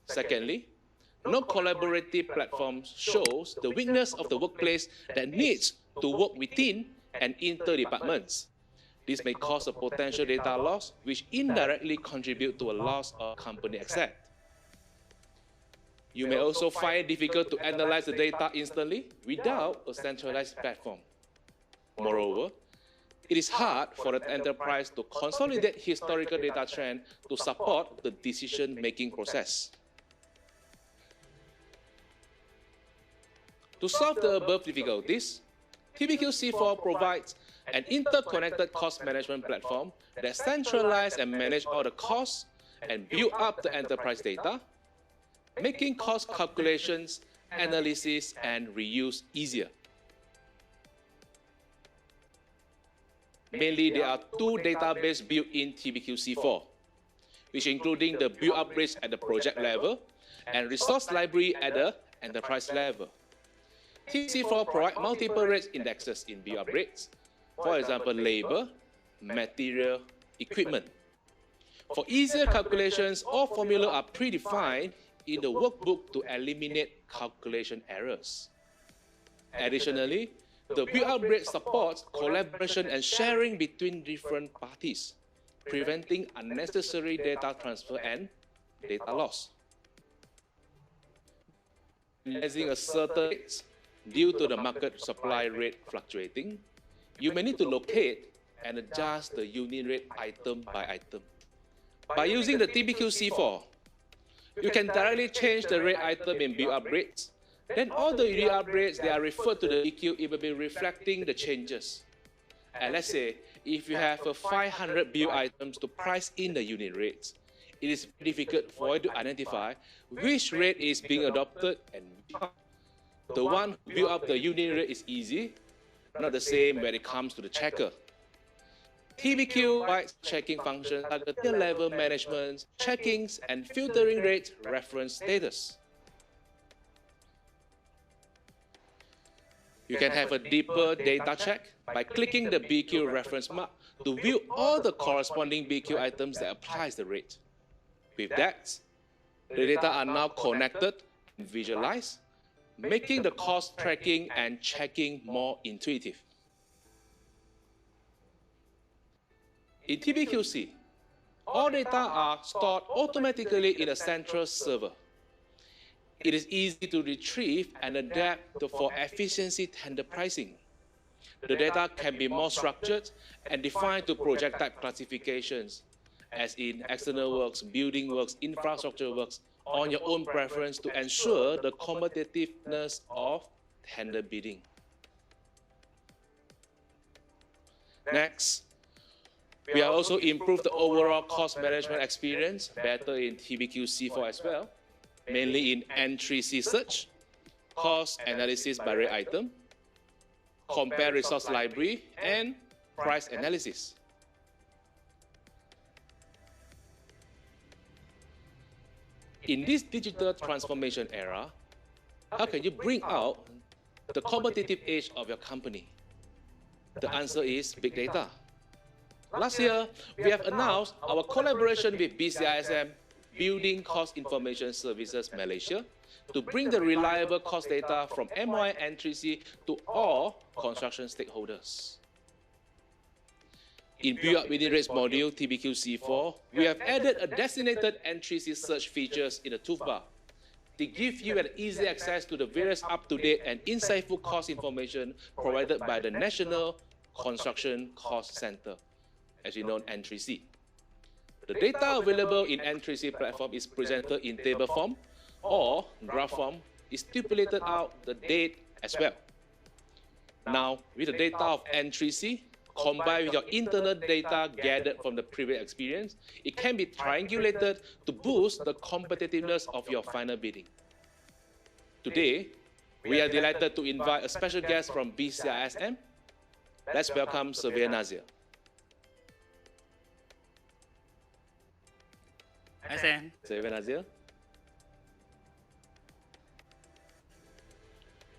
Speaker 8: Secondly, no collaborative platform shows the weakness of the workplace that needs to work within and inter departments. This may cause a potential data loss, which indirectly contribute to a loss of company asset. You may also find it difficult to analyze the data instantly without a centralized platform. Moreover, it is hard for the enterprise to consolidate historical data trend to support the decision-making process. To solve the above difficulties, TBQ C4 provides an interconnected cost management platform that centralizes and manages all the costs and build up the enterprise data, making cost calculations, analysis, and reuse easier. Mainly, there are two databases built in TBQ C4, which including the build upgrades at the project level and resource library at the enterprise level. TBQ4 provides multiple rates indexes in build upgrades, for example, labor, material, equipment. For easier calculations, all formulas are predefined in the workbook to eliminate calculation errors. Additionally, the build upgrade supports collaboration and sharing between different parties, preventing unnecessary data transfer and data loss. Using a certain rate due to the market supply rate fluctuating, you may need to locate and adjust the unit rate item by item. By using the TBQ C4, you can directly change the rate item in build upgrades. Then all the unit upgrades, they are referred to the BQ, it will be reflecting the changes. And let's say, if you have 500 build items to price in the unit rates, it is difficult for you to identify which rate is being adopted and the one who build up the unit rate is easy, not the same when it comes to the checker. TBQ provides checking functions like the tier level management, checkings, and filtering rate reference status. You can have a deeper data check by clicking the BQ reference mark to view all the corresponding BQ items that applies the rate. With that, the data are now connected and visualized, making the cost tracking and checking more intuitive. In TBQC, all data are stored automatically in a central server. It is easy to retrieve and adapt for efficiency tender pricing. The data can be more structured and defined to project type classifications, as in external works, building works, infrastructure works, on your own preference to ensure the competitiveness of tender bidding. Next, we have also improved the overall cost management experience better in TBQ-C4 as well, mainly in N3C search, cost analysis by rate item, compare resource library, and price analysis. In this digital transformation era, how can you bring out the competitive edge of your company? The answer is big data. Last year, we have announced our collaboration with BCISM, Building Cost Information Services Malaysia, to bring the reliable cost data from MOI N3C to all construction stakeholders. In Build Up Within Rates module TBQ-C4, we have added a designated N3C search features in the toolbar to give you an easy access to the various up-to-date and insightful cost information provided by the National Construction Cost Center, as we know N3C. The data available in N3C platform is presented in table form or graph form is stipulated out the date as well. Now, with the data of N3C, combined with your internal data gathered from the previous experience, it can be triangulated to boost the competitiveness of your final bidding. Today, we are delighted to invite a special guest from BCISM. Let's welcome Surveyor Nazir.
Speaker 9: Hi, Sam.
Speaker 8: Surveyor Nazir.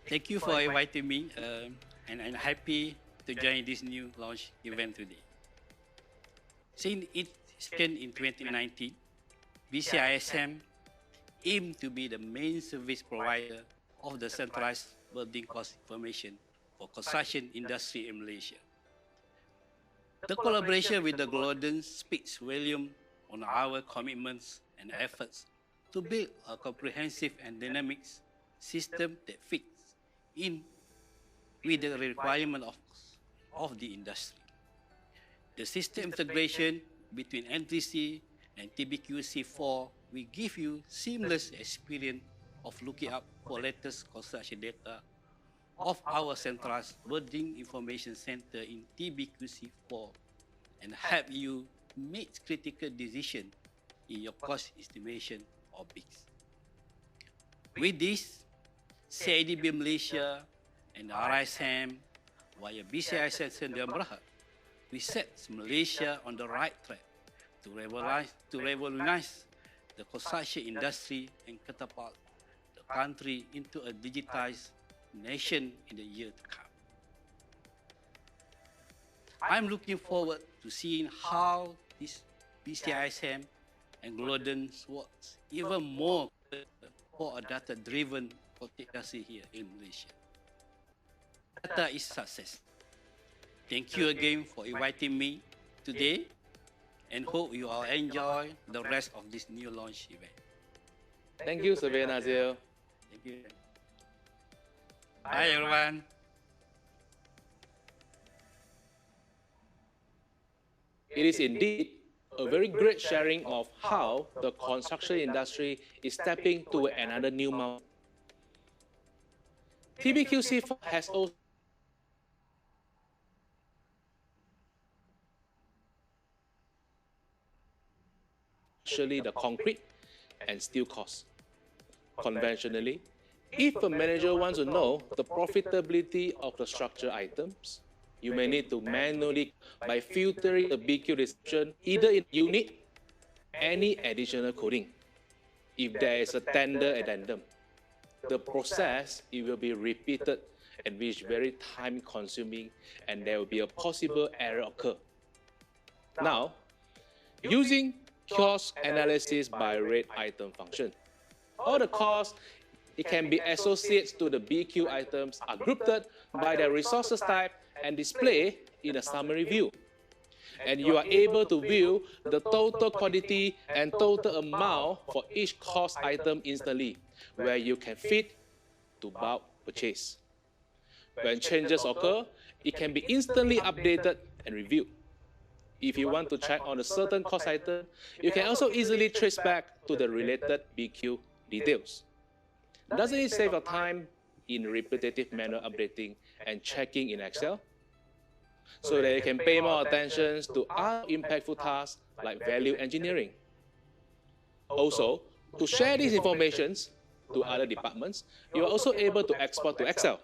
Speaker 9: Thank you for inviting me, and I'm happy to join this new launch event today. Since its began in 2019, BCISM aimed to be the main service provider of the centralized building cost information for construction industry in Malaysia. The collaboration with the Golden speaks volume on our commitments and efforts to build a comprehensive and dynamic system that fits in with the requirement of the industry. The system integration between N3C and TBQ-C4 will give you seamless experience of looking up for latest construction data of our centralized building information center in TBQ-C4 and help you make critical decisions in your cost estimation or bids. With this, CIDB Malaysia and RISM via BCISM Sdn Bhd, we set Malaysia on the right track to revolutionize the construction industry and catapult the country into a digitized nation in the year to come. I'm looking forward to seeing how this BCISM and Golden works even more for a data-driven industry here in Malaysia. Data is success. Thank you again for inviting me today and hope you all enjoy the rest of this new launch event.
Speaker 8: Thank you, Surveyor Nazir.
Speaker 9: Thank you. Bye, everyone.
Speaker 8: It is indeed a very great sharing of how the construction industry is stepping to another new mountain. TBQ-C4 has also actually the concrete and steel costs. Conventionally, if a manager wants to know the profitability of the structure items, you may need to manually by filtering the BQ description either in unit, any additional coding. If there is a tender addendum, the process it will be repeated and which is very time consuming and there will be a possible error occur. Now, using cost analysis by rate item function. All the costs it can be associated to the BQ items are grouped by their resources type and displayed in a summary view. And you are able to view the total quantity and total amount for each cost item instantly, where you can fit to bulk purchase. When changes occur, it can be instantly updated and reviewed. If you want to check on a certain cost item, you can also easily trace back to the related BQ details. Doesn't it save your time in repetitive manual updating and checking in Excel? So that you can pay more attention to other impactful tasks like value engineering. Also, to share these informations to other departments, you are also able to export to Excel.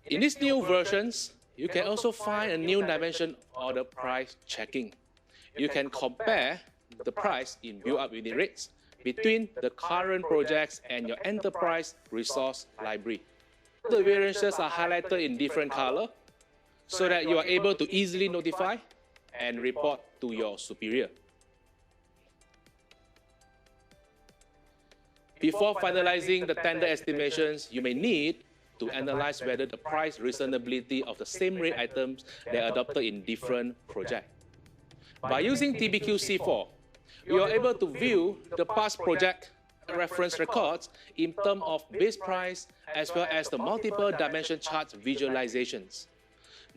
Speaker 8: In these new versions, you can also find a new dimension of the price checking. You can compare the price in build-up unit rates between the current projects and your enterprise resource library. The variances are highlighted in different color so that you are able to easily notify and report to your superior. Before finalizing the tender estimations, you may need to analyze whether the price reasonability of the same rate items that are adopted in different projects. By using TBQ C4, you are able to view the past project reference records in terms of base price as well as the multiple dimension chart visualizations.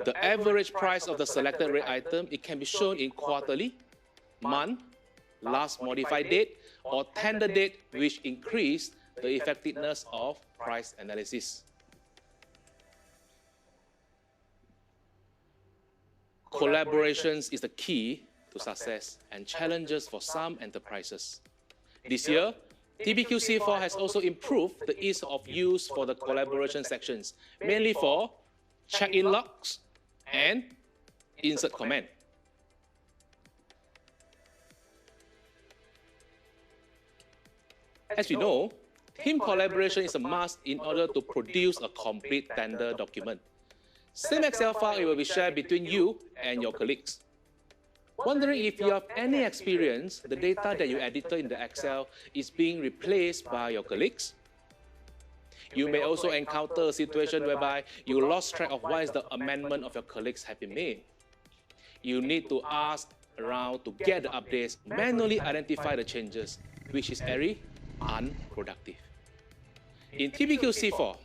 Speaker 8: The average price of the selected rate item, it can be shown in quarterly, month, last modified date, or tender date, which increase the effectiveness of price analysis. Collaborations is the key to success and challenges for some enterprises. This year, TBQ C4 has also improved the ease of use for the collaboration sections, mainly for check-in logs and insert comment. As we know, team collaboration is a must in order to produce a complete tender document. Same Excel file it will be shared between you and your colleagues. Wondering if you have any experience, the data that you edited in the Excel is being replaced by your colleagues? You may also encounter a situation whereby you lost track of what is the amendment of your colleagues have been made. You need to ask around to get the updates, manually identify the changes, which is very unproductive. In TBQ C4,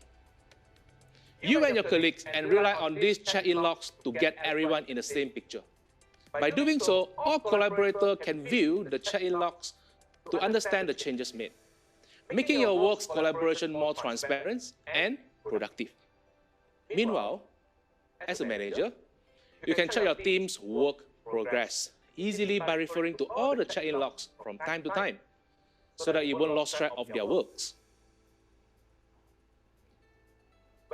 Speaker 8: you and your colleagues and rely on these check-in logs to get everyone in the same picture. By doing so, all collaborators can view the check-in logs to understand the changes made, making your work's collaboration more transparent and productive. Meanwhile, as a manager, you can check your team's work progress easily by referring to all the check-in logs from time to time, so that you won't lose track of their works.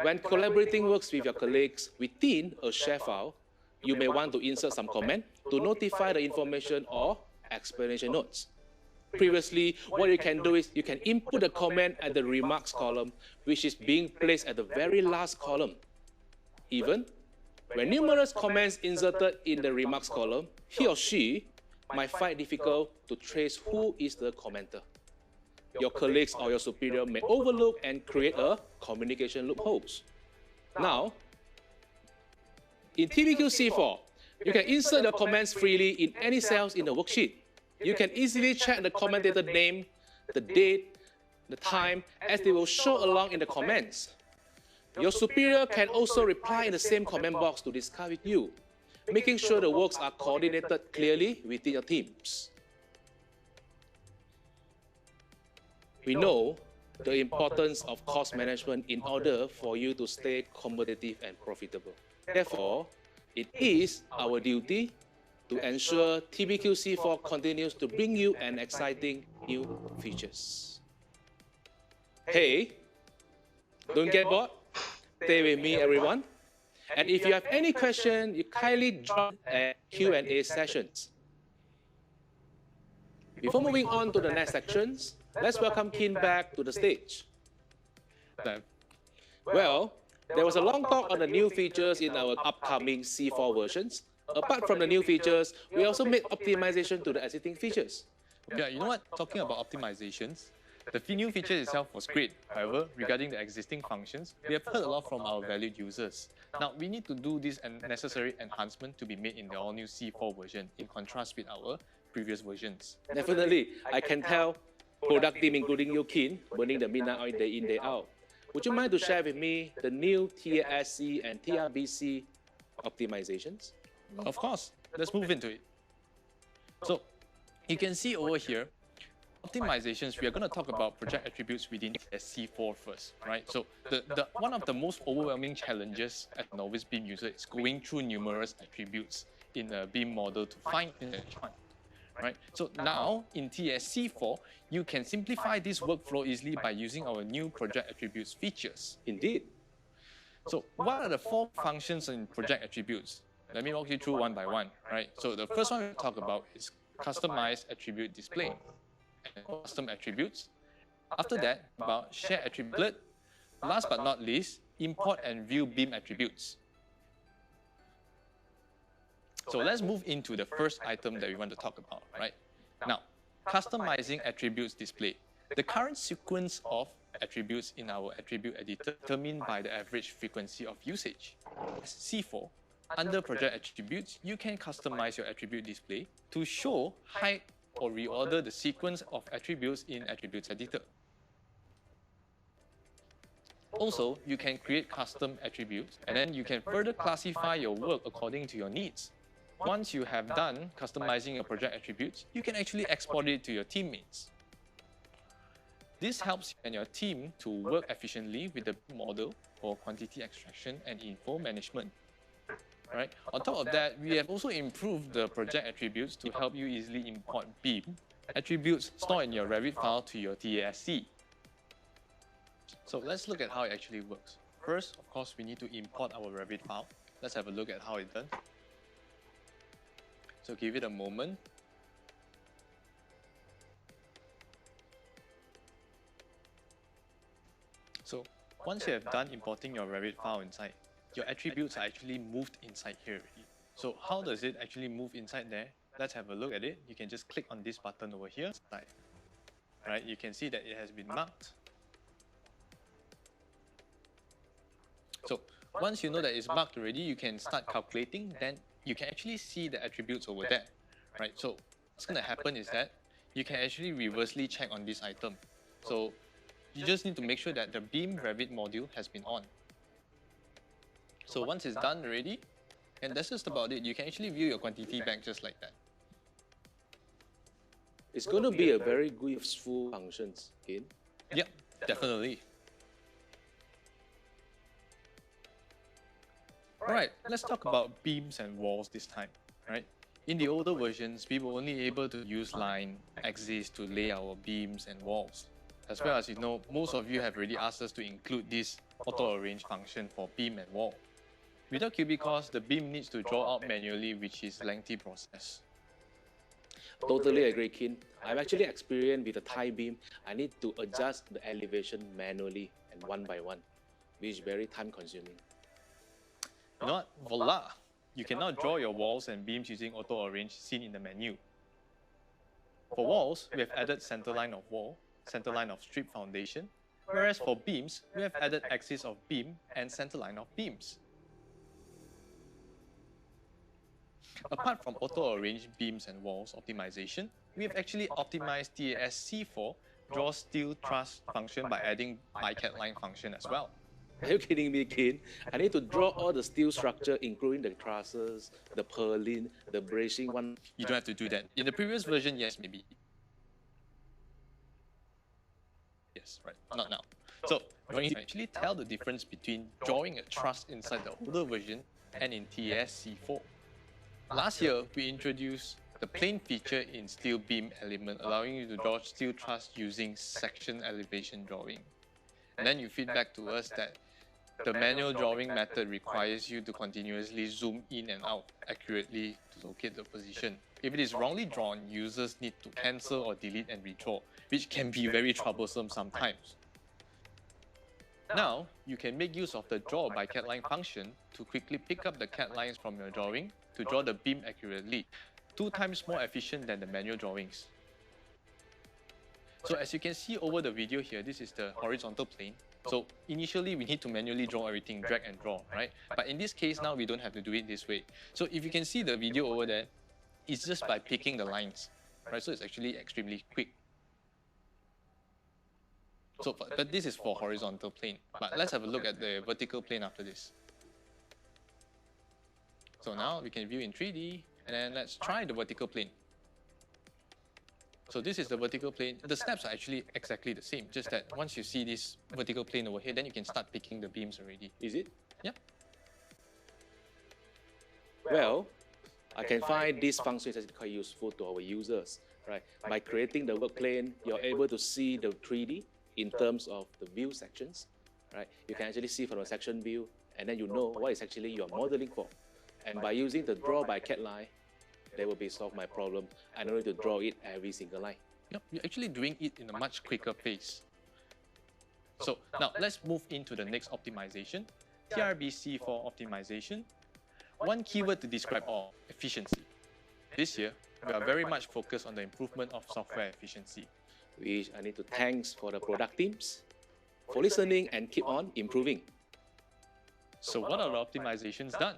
Speaker 8: When collaborating works with your colleagues within a shared file, you may want to insert some comment to notify the information or explanation notes. Previously, what you can do is you can input a comment at the remarks column, which is being placed at the very last column. Even when numerous comments inserted in the remarks column, he or she might find it difficult to trace who is the commenter. Your colleagues or your superior may overlook and create a communication loopholes. Now, in TBQ C4, you can insert your comments freely in any cells in the worksheet. You can easily check the commentator name, the date, the time, as they will show along in the comments. Your superior can also reply in the same comment box to discuss with you, making sure the works are coordinated clearly within your teams. We know the importance of cost management in order for you to stay competitive and profitable. Therefore, it is our duty to ensure TBQ C4 continues to bring you an exciting new features. Hey, don't get bored. Stay with me, everyone. And if you have any question, you kindly join at Q&A sessions. Before moving on to the next sections, let's welcome Kin back to the stage. Well, there was a long talk on the new features in our upcoming C4 versions. Apart from the new features, we also made optimization to the existing features.
Speaker 6: Yeah, you know what? Talking about optimizations, the new feature itself was great. However, regarding the existing functions, we have heard a lot from our valued users. Now, we need to do this necessary enhancement to be made in the all-new C4 version, in contrast with our previous versions.
Speaker 8: Definitely, I can tell product team, including you, Keen, burning the midnight oil day in, day out. Would you mind to share with me the new TASC and TRBC optimizations?
Speaker 6: Of course, let's move into it. So, you can see over here, optimizations, we are going to talk about project attributes within C4 first, right? So one of the most overwhelming challenges as a novice BIM user is going through numerous attributes in a BIM model to find each one, right? So now in TSC4, you can simplify this workflow easily by using our new project attributes features.
Speaker 8: Indeed.
Speaker 6: So what are the 4 functions in project attributes? Let me walk you through one by one, right? So the first one we'll talk about is customize attribute display and custom attributes. After that, about share attribute. Last but not least, import and view BIM attributes. So let's move into the first item that we want to talk about, right? Now, customizing attributes display. The current sequence of attributes in our attribute editor determined by the average frequency of usage. C4, under project attributes, you can customize your attribute display to show, hide, or reorder the sequence of attributes in attributes editor. Also, you can create custom attributes, and then you can further classify your work according to your needs. Once you have done customizing your project attributes, you can actually export it to your teammates. This helps you and your team to work efficiently with the model for quantity extraction and info management. Right. On top of that, we have also improved the project attributes to help you easily import BIM attributes stored in your Revit file to your TASC. So let's look at how it actually works. First, of course, we need to import our Revit file. Let's have a look at how it's done. So give it a moment. So once you have done importing your Revit file inside, your attributes are actually moved inside here already. So how does it actually move inside there? Let's have a look at it. You can just click on this button over here. Right, you can see that it has been marked. So once you know that it's marked already, you can start calculating. Then you can actually see the attributes over there. Right, so what's going to happen is that you can actually reversely check on this item. So you just need to make sure that the BIM Revit module has been on. So once it's done already, and that's just about it, you can actually view your quantity back just like that.
Speaker 8: It's going to be a very useful function, Kin.
Speaker 6: Yep, definitely. Alright, let's talk about beams and walls this time, right? In the older versions, we were only able to use line, axis to lay our beams and walls. As well as you know, most of you have already asked us to include this auto-arrange function for beam and wall. Without Cubicost, the beam needs to draw out manually, which is a lengthy process.
Speaker 8: Totally agree, Kin. I've actually experienced with the Thai beam, I need to adjust the elevation manually and one by one, which is very time consuming.
Speaker 6: You know what? Voila! You can now draw your walls and beams using auto-arrange seen in the menu. For walls, we have added centerline of wall, centerline of strip foundation, whereas for beams, we have added axis of beam and centerline of beams. Apart from auto-arrange beams and walls optimization, we have actually optimized TASC4 draw steel truss function by adding bycat line function as well.
Speaker 8: Are you kidding me, Kin? I need to draw all the steel structure, including the trusses, the purlin, the bracing one.
Speaker 6: You don't have to do that. In the previous version, yes, maybe. Yes, right, not now. So, you can actually tell the difference between drawing a truss inside the older version and in TSC4. Last year, we introduced the plane feature in steel beam element, allowing you to draw steel truss using section elevation drawing. And then you feedback to us that the manual drawing method requires you to continuously zoom in and out accurately to locate the position. If it is wrongly drawn, users need to cancel or delete and redraw, which can be very troublesome sometimes. Now, you can make use of the draw by CAD line function to quickly pick up the CAD lines from your drawing to draw the beam accurately, 2 times more efficient than the manual drawings. So as you can see over the video here, this is the horizontal plane. So initially we need to manually draw everything, drag and draw, right? But in this case now we don't have to do it this way. So if you can see the video over there, it's just by picking the lines, right? So it's actually extremely quick. So, but this is for horizontal plane. But let's have a look at the vertical plane after this. So now we can view in 3D, and then let's try the vertical plane. So this is the vertical plane. The steps are actually exactly the same, just that once you see this vertical plane over here, then you can start picking the beams already.
Speaker 8: Is it?
Speaker 6: Yeah.
Speaker 8: Well, I can find this function is actually quite useful to our users, right? By creating the work plane, you're able to see the 3D in terms of the view sections, right? You can actually see from a section view, and then you know what is actually you're modeling for. And by using the draw by CAD line, that will be solve my problem. I don't need to draw it every single line.
Speaker 6: Yep, you're actually doing it in a much quicker pace. So now let's move into the next optimization, TRBC for optimization. One keyword to describe all, efficiency. This year, we are very much focused on the improvement of software efficiency.
Speaker 8: Which I need to thanks for the product teams for listening and keep on improving.
Speaker 6: So what are the optimizations done?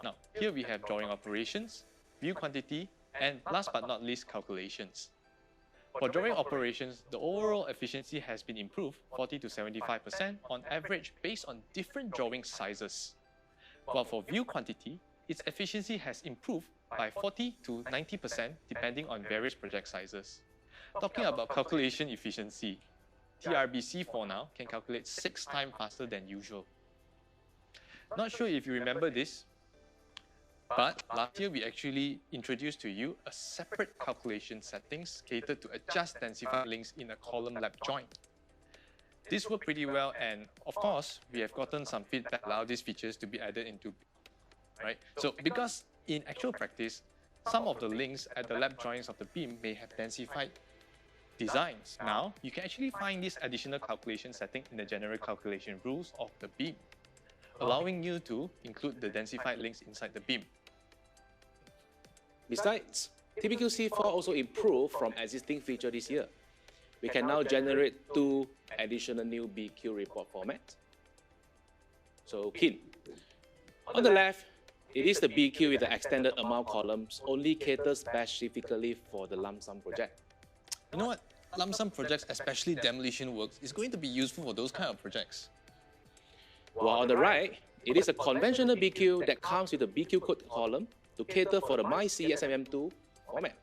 Speaker 6: Now, here we have drawing operations, view quantity, and last but not least, calculations. For drawing operations, the overall efficiency has been improved 40 to 75% on average based on different drawing sizes. While for view quantity, its efficiency has improved by 40 to 90% depending on various project sizes. Talking about calculation efficiency, TRBC for now can calculate 6 times faster than usual. Not sure if you remember this, but last year we actually introduced to you a separate calculation settings catered to adjust densified links in a column lap joint. This worked pretty well, and of course, we have gotten some feedback allow these features to be added into, right? So because in actual practice, some of the links at the lap joints of the beam may have densified designs. Now, you can actually find this additional calculation setting in the general calculation rules of the beam, allowing you to include the densified links inside the beam.
Speaker 8: Besides, TBQC4 also improved from existing feature this year. We can now generate 2 additional new BQ report formats. So, Kin, on the left, it is the BQ with the extended amount columns, only caters specifically for the lump sum project.
Speaker 6: You know what? Lump sum projects, especially demolition works, is going to be useful for those kind of projects.
Speaker 8: While on the right, it is a conventional BQ that comes with a BQ code column to cater for the MyCSMM2 format.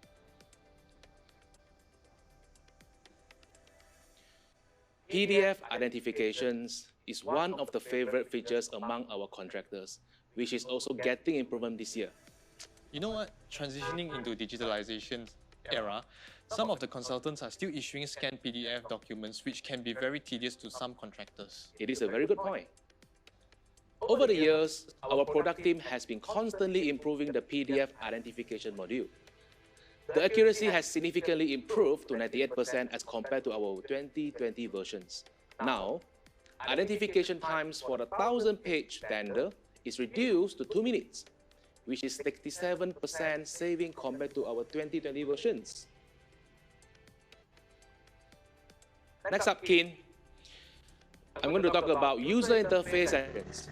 Speaker 8: PDF identifications is one of the favorite features among our contractors, which is also getting improvement this year.
Speaker 6: You know what? Transitioning into digitalization era, some of the consultants are still issuing scanned PDF documents, which can be very tedious to some contractors.
Speaker 8: It is a very good point. Over the years, our product team has been constantly improving the PDF identification module. The accuracy has significantly improved to 98% as compared to our 2020 versions. Now, identification times for the 1,000-page tender is reduced to 2 minutes, which is 67% saving compared to our 2020 versions. Next up, Kin, I'm going to talk about user interface sessions,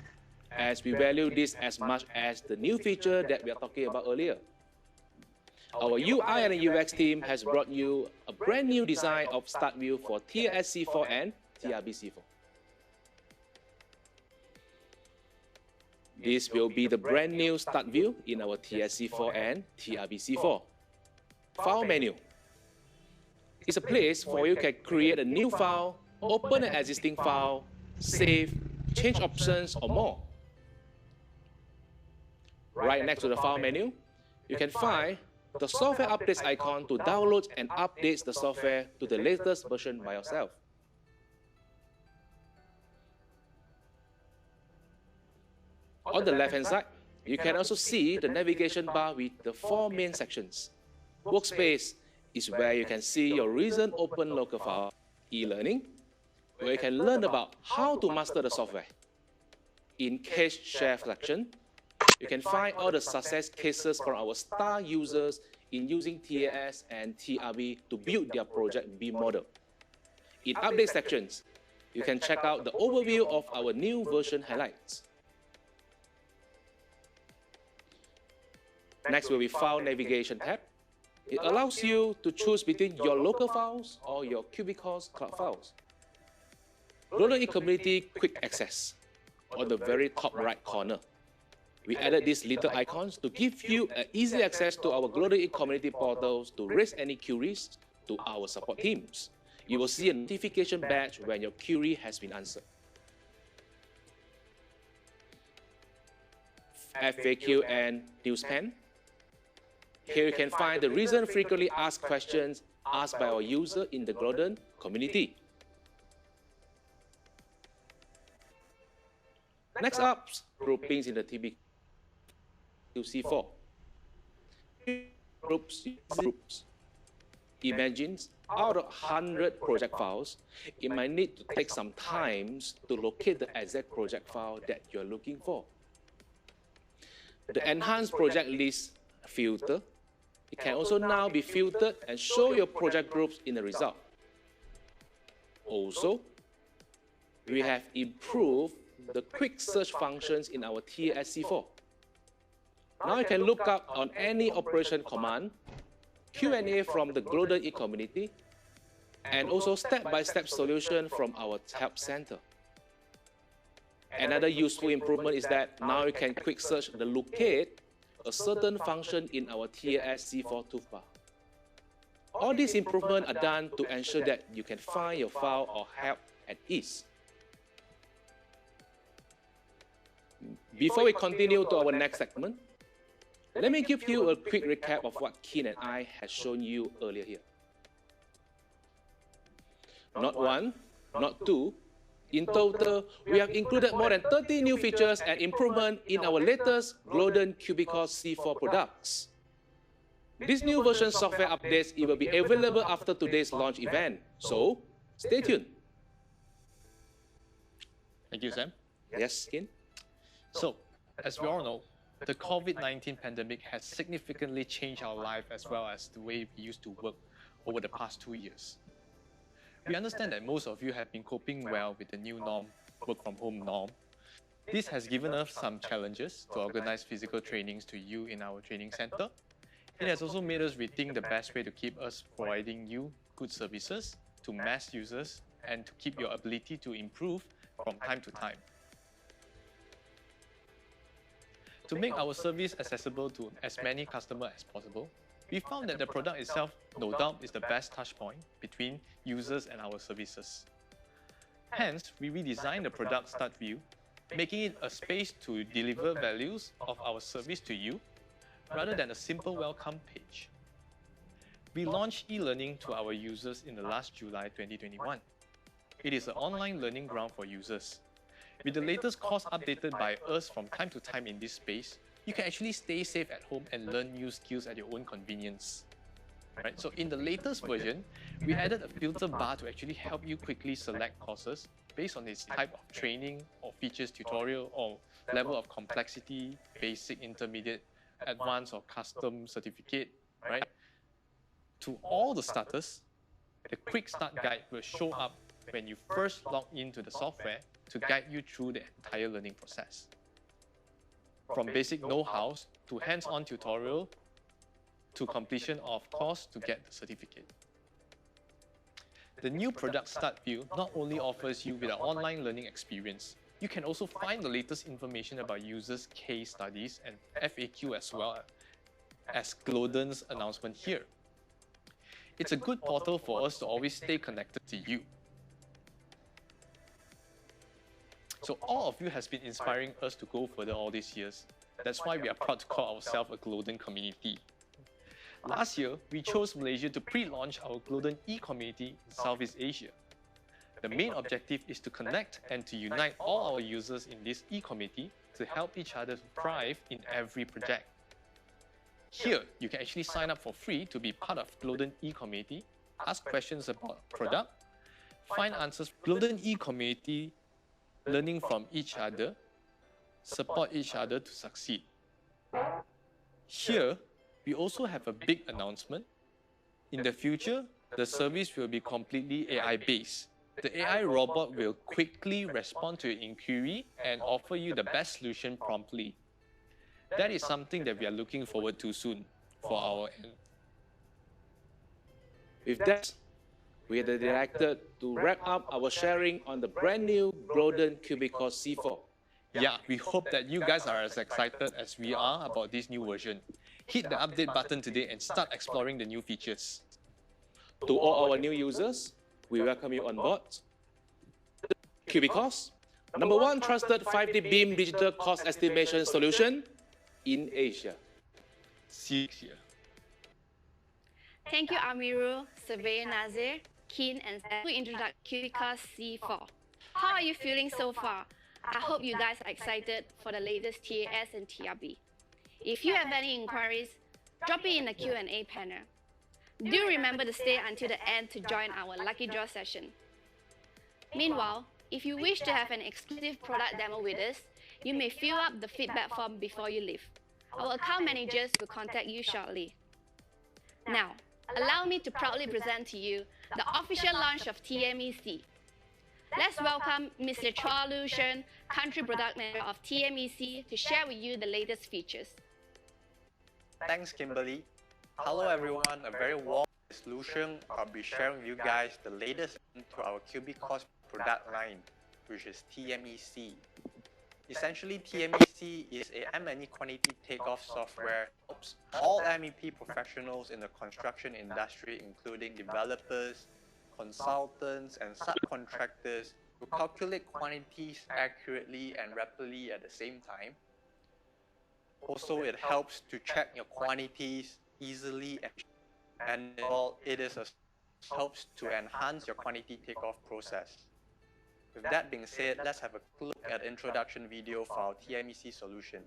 Speaker 8: as we value this as much as the new feature that we are talking about earlier. Our UI and UX team has brought you a brand new design of Start View for TSC4 and TRBC4. This will be the brand new Start View in our TSC4 and TRBC4. File menu. It's a place where you can create a new file, open an existing file, save, change options, or more. Right next to the file menu, you can find the software updates icon to download and update the software to the latest version by yourself. On the left-hand side, you can also see the navigation bar with the 4 main sections. Workspace is where you can see your recent open local file, e-learning, where you can learn about how to master the software. In Case Share section, you can find all the success cases from our star users in using TAS and TRB to build their project BIM model. In Update sections, you can check out the overview of our new version highlights. Next will be File Navigation tab. It allows you to choose between your local files or your Cubicost cloud files. Global e-community Quick Access on the very top right corner. We added these little icons to give you easy access to our Global e-community portals to raise any queries to our support teams. You will see a notification badge when your query has been answered. FAQ and News Pen. Here you can find the reason frequently asked questions asked by our user in the Global community. Next up, groupings in the TBQC4. Groups. Imagine out of 100 project files, it might need to take some time to locate the exact project file that you're looking for. The Enhanced Project List filter, it can also now be filtered and show your project groups in the result. Also, we have improved the quick search functions in our TASC4. Now you can look up on any operation command, Q&A from the Global e-community, and also step-by-step solution from our help center. Another useful improvement is that now you can quick search the locate a certain function in our TASC4 toolbar. All these improvements are done to ensure that you can find your file or help at ease. Before we continue to our next segment, let me give you a quick recap of what Keen and I had shown you earlier here. Not one, not two. In total, we have included more than 30 new features and improvements in our latest Global Cubicost C4 products. This new version software updates will be available after today's launch event, so stay tuned.
Speaker 6: Thank you, Sam.
Speaker 8: Yes, Keen?
Speaker 6: So, as we all know, the COVID-19 pandemic has significantly changed our life as well as the way we used to work over the past 2 years. We understand that most of you have been coping well with the new norm, work from home norm. This has given us some challenges to organize physical trainings to you in our training center. It has also made us rethink the best way to keep us providing you good services to mass users and to keep your ability to improve from time to time. To make our service accessible to as many customers as possible, we found that the product itself, no doubt, is the best touchpoint between users and our services. Hence, we redesigned the product start view, making it a space to deliver values of our service to you, rather than a simple welcome page. We launched e-learning to our users in the last July 2021. It is an online learning ground for users. With the latest course updated by us from time to time in this space, you can actually stay safe at home and learn new skills at your own convenience. Right? So in the latest version, we added a filter bar to actually help you quickly select courses based on its type of training or features tutorial or level of complexity, basic, intermediate, advanced or custom certificate, right? To all the starters, the quick start guide will show up when you first log into the software to guide you through the entire learning process. From basic know-hows to hands-on tutorial to completion of course to get the certificate. The new product start view not only offers you with an online learning experience, you can also find the latest information about users' case studies and FAQ as well as Global's announcement here. It's a good portal for us to always stay connected to you. So all of you has been inspiring us to go further all these years. That's why we are proud to call ourselves a Global community. Last year, we chose Malaysia to pre-launch our Global e-community in Southeast Asia. The main objective is to connect and to unite all our users in this e-community to help each other thrive in every project. Here, you can actually sign up for free to be part of Global e-community, ask questions about product, find answers, build an e-community, learning from each other, support each other to succeed. Here, we also have a big announcement. In the future, the service will be completely AI-based. The AI robot will quickly respond to your inquiry and offer you the best solution promptly. That is something that we are looking forward to soon for our end.
Speaker 8: With that, we are delighted to wrap up our sharing on the brand new Broaden Cubicost C4.
Speaker 6: Yeah, we hope that you guys are as excited as we are about this new version. Hit the update button today and start exploring the new features.
Speaker 8: To all our new users, we welcome you on board. Cubicost, #1 trusted 5D BIM digital cost estimation solution in Asia.
Speaker 6: See you here.
Speaker 1: Thank you, Amiru, Surveyor Nazir, Keen, and Sam to introduce Cubicost C4. How are you feeling so far? I hope you guys are excited for the latest TAS and TRB. If you have any inquiries, drop it in the Q&A panel. Do remember to stay until the end to join our lucky draw session. Meanwhile, if you wish to have an exclusive product demo with us, you may fill up the feedback form before you leave. Our account managers will contact you shortly. Now, allow me to proudly present to you the official launch of TMEC. Let's welcome Mr. Chua Lu Shen, Country Product Manager of TMEC, to share with you the latest features.
Speaker 10: Thanks, Kimberly. Hello everyone, a very warm solution. I'll be sharing with you guys the latest to our Cubicost product line, which is TMEC. Essentially, TMEC is a M&E quantity takeoff software that helps all MEP professionals in the construction industry, including developers, consultants, and subcontractors, to calculate quantities accurately and rapidly at the same time. Also, it helps to check your quantities easily, and it helps to enhance your quantity takeoff process. With that being said, let's have a look at the introduction video for our TMEC solution.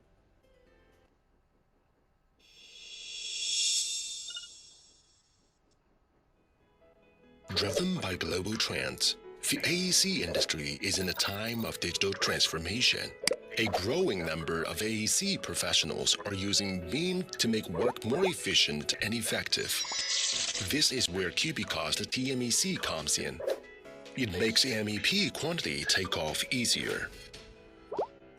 Speaker 11: Driven by global trends, the AEC industry is in a time of digital transformation. A growing number of AEC professionals are using BIM to make work more efficient and effective. This is where Cubicost TMEC comes in. It makes MEP quantity takeoff easier.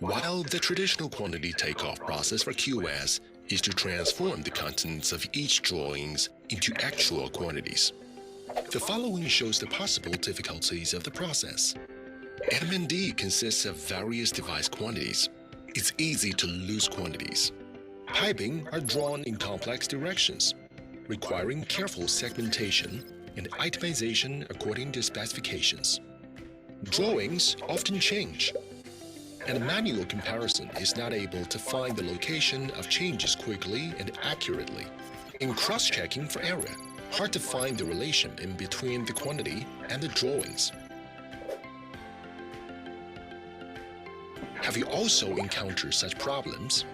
Speaker 11: While the traditional quantity takeoff process for QS is to transform the contents of each drawings into actual quantities, the following shows the possible difficulties of the process. M&D consists of various device quantities. It's easy to lose quantities. Piping are drawn in complex directions, requiring careful segmentation and itemization according to specifications. Drawings often change, and a manual comparison is not able to find the location of changes quickly and accurately. In cross-checking for error, hard to find the relation in between the quantity and the drawings. Have you also encountered such problems?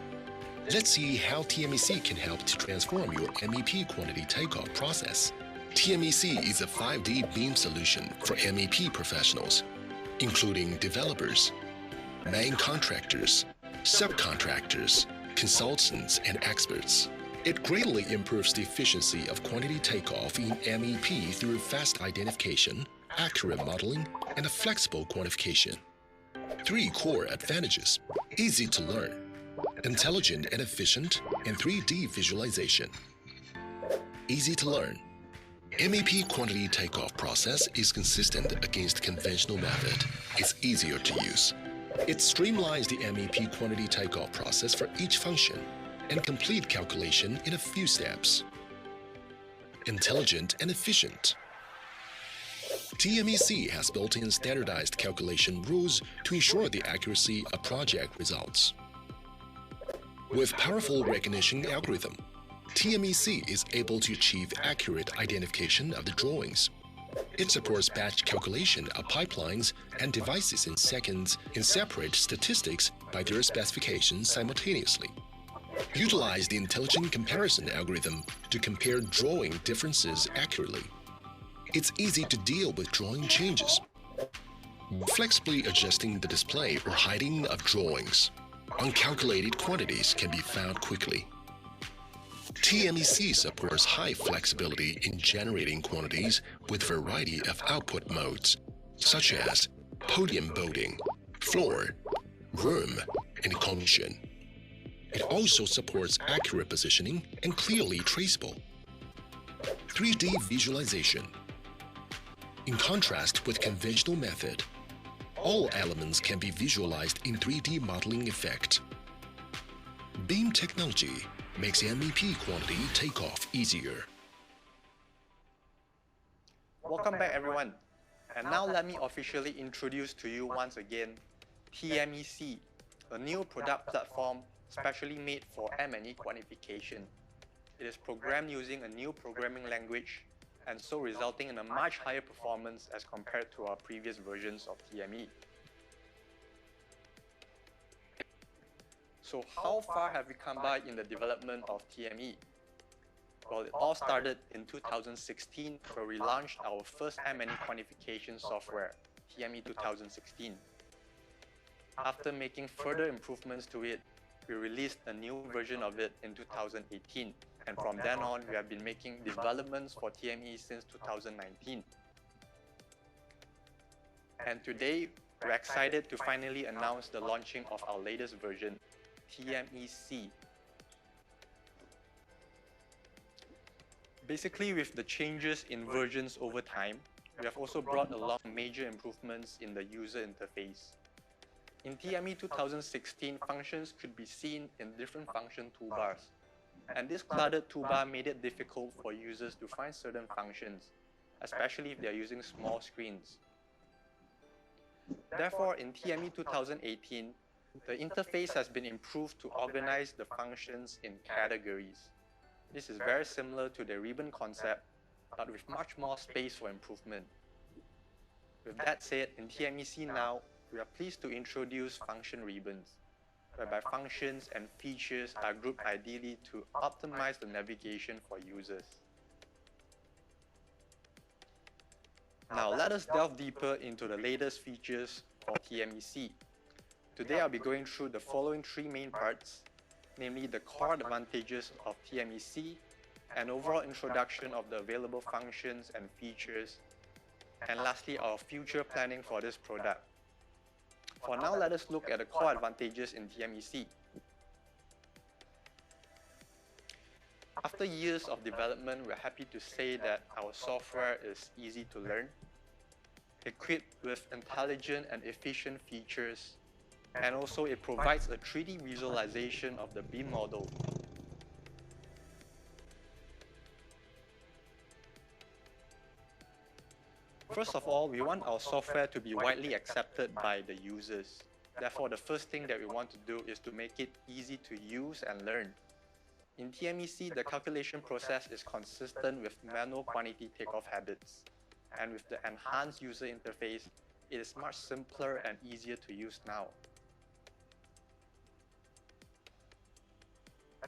Speaker 11: Let's see how TMEC can help to transform your MEP quantity takeoff process. TMEC is a 5D BIM solution for MEP professionals, including developers, main contractors, subcontractors, consultants, and experts. It greatly improves the efficiency of quantity takeoff in MEP through fast identification, accurate modeling, and a flexible quantification. 3 core advantages: easy to learn, intelligent and efficient, and 3D visualization. Easy to learn. MEP quantity takeoff process is consistent against conventional method. It's easier to use. It streamlines the MEP quantity takeoff process for each function and complete calculation in a few steps. Intelligent and efficient. TMEC has built-in standardized calculation rules to ensure the accuracy of project results. With powerful recognition algorithm, TMEC is able to achieve accurate identification of the drawings. It supports batch calculation of pipelines and devices in seconds and separate statistics by their specifications simultaneously. Utilize the intelligent comparison algorithm to compare drawing differences accurately. It's easy to deal with drawing changes, flexibly adjusting the display or hiding of drawings. Uncalculated quantities can be found quickly. TMEC supports high flexibility in generating quantities with variety of output modes, such as podium boating, floor, room, and commission. It also supports accurate positioning and clearly traceable. 3D visualization. In contrast with conventional method, all elements can be visualized in 3D modeling effect. BIM technology makes MEP quantity takeoff easier.
Speaker 10: Welcome back everyone. And now let me officially introduce to you once again TMEC, a new product platform specially made for M&E quantification. It is programmed using a new programming language and so resulting in a much higher performance as compared to our previous versions of TME. So how far have we come by in the development of TME? Well, it all started in 2016 where we launched our first M&E quantification software, TME 2016. After making further improvements to it, we released a new version of it in 2018, and from then on we have been making developments for TME since 2019. And today we're excited to finally announce the launching of our latest version, TMEC. Basically, with the changes in versions over time, we have also brought along major improvements in the user interface. In TME 2016, functions could be seen in different function toolbars, and this cluttered toolbar made it difficult for users to find certain functions, especially if they are using small screens. Therefore, in TME 2018, the interface has been improved to organize the functions in categories. This is very similar to the ribbon concept, but with much more space for improvement. With that said, in TMEC now, we are pleased to introduce function ribbons, whereby functions and features are grouped ideally to optimize the navigation for users. Now let us delve deeper into the latest features for TMEC. Today I'll be going through the following three main parts, namely the core advantages of TMEC, an overall introduction of the available functions and features, and lastly our future planning for this product. For now, let us look at the core advantages in TMEC. After years of development, we're happy to say that our software is easy to learn, equipped with intelligent and efficient features, and also it provides a 3D visualization of the BIM model. First of all, we want our software to be widely accepted by the users. Therefore, the first thing that we want to do is to make it easy to use and learn. In TMEC, the calculation process is consistent with manual quantity takeoff habits. And with the enhanced user interface, it is much simpler and easier to use now.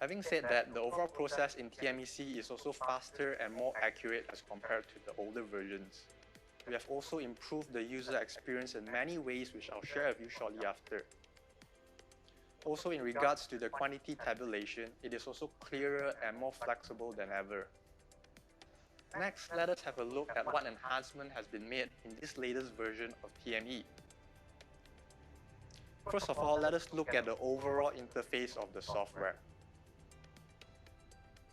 Speaker 10: Having said that, the overall process in TMEC is also faster and more accurate as compared to the older versions. We have also improved the user experience in many ways, which I'll share with you shortly after. Also, in regards to the quantity tabulation, it is also clearer and more flexible than ever. Next, let us have a look at what enhancement has been made in this latest version of TME. First of all, let us look at the overall interface of the software.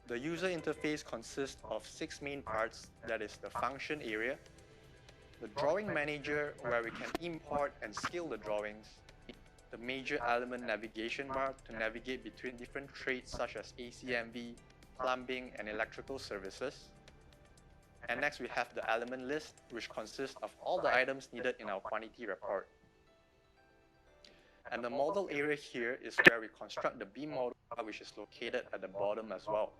Speaker 10: The user interface consists of 6 main parts, that is the function area, the drawing manager where we can import and scale the drawings, the major element navigation bar to navigate between different trades such as ACMV, plumbing and electrical services. And next we have the element list, which consists of all the items needed in our quantity report. And the model area here is where we construct the BIM model, which is located at the bottom as well.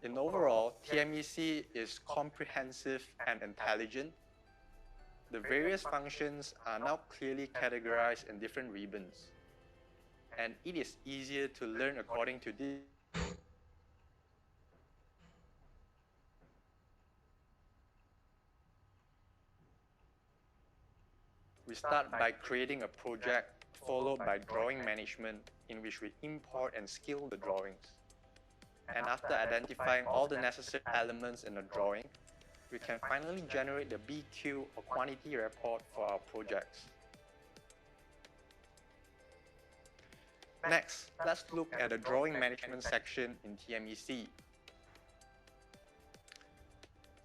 Speaker 10: In overall, TMEC is comprehensive and intelligent. The various functions are now clearly categorized in different ribbons, and it is easier to learn according to this. we start by creating a project followed by drawing management, in which we import and scale the drawings. And after identifying all the necessary elements in the drawing, we can finally generate the BQ or quantity report for our projects. Next, let's look at the drawing management section in TMEC.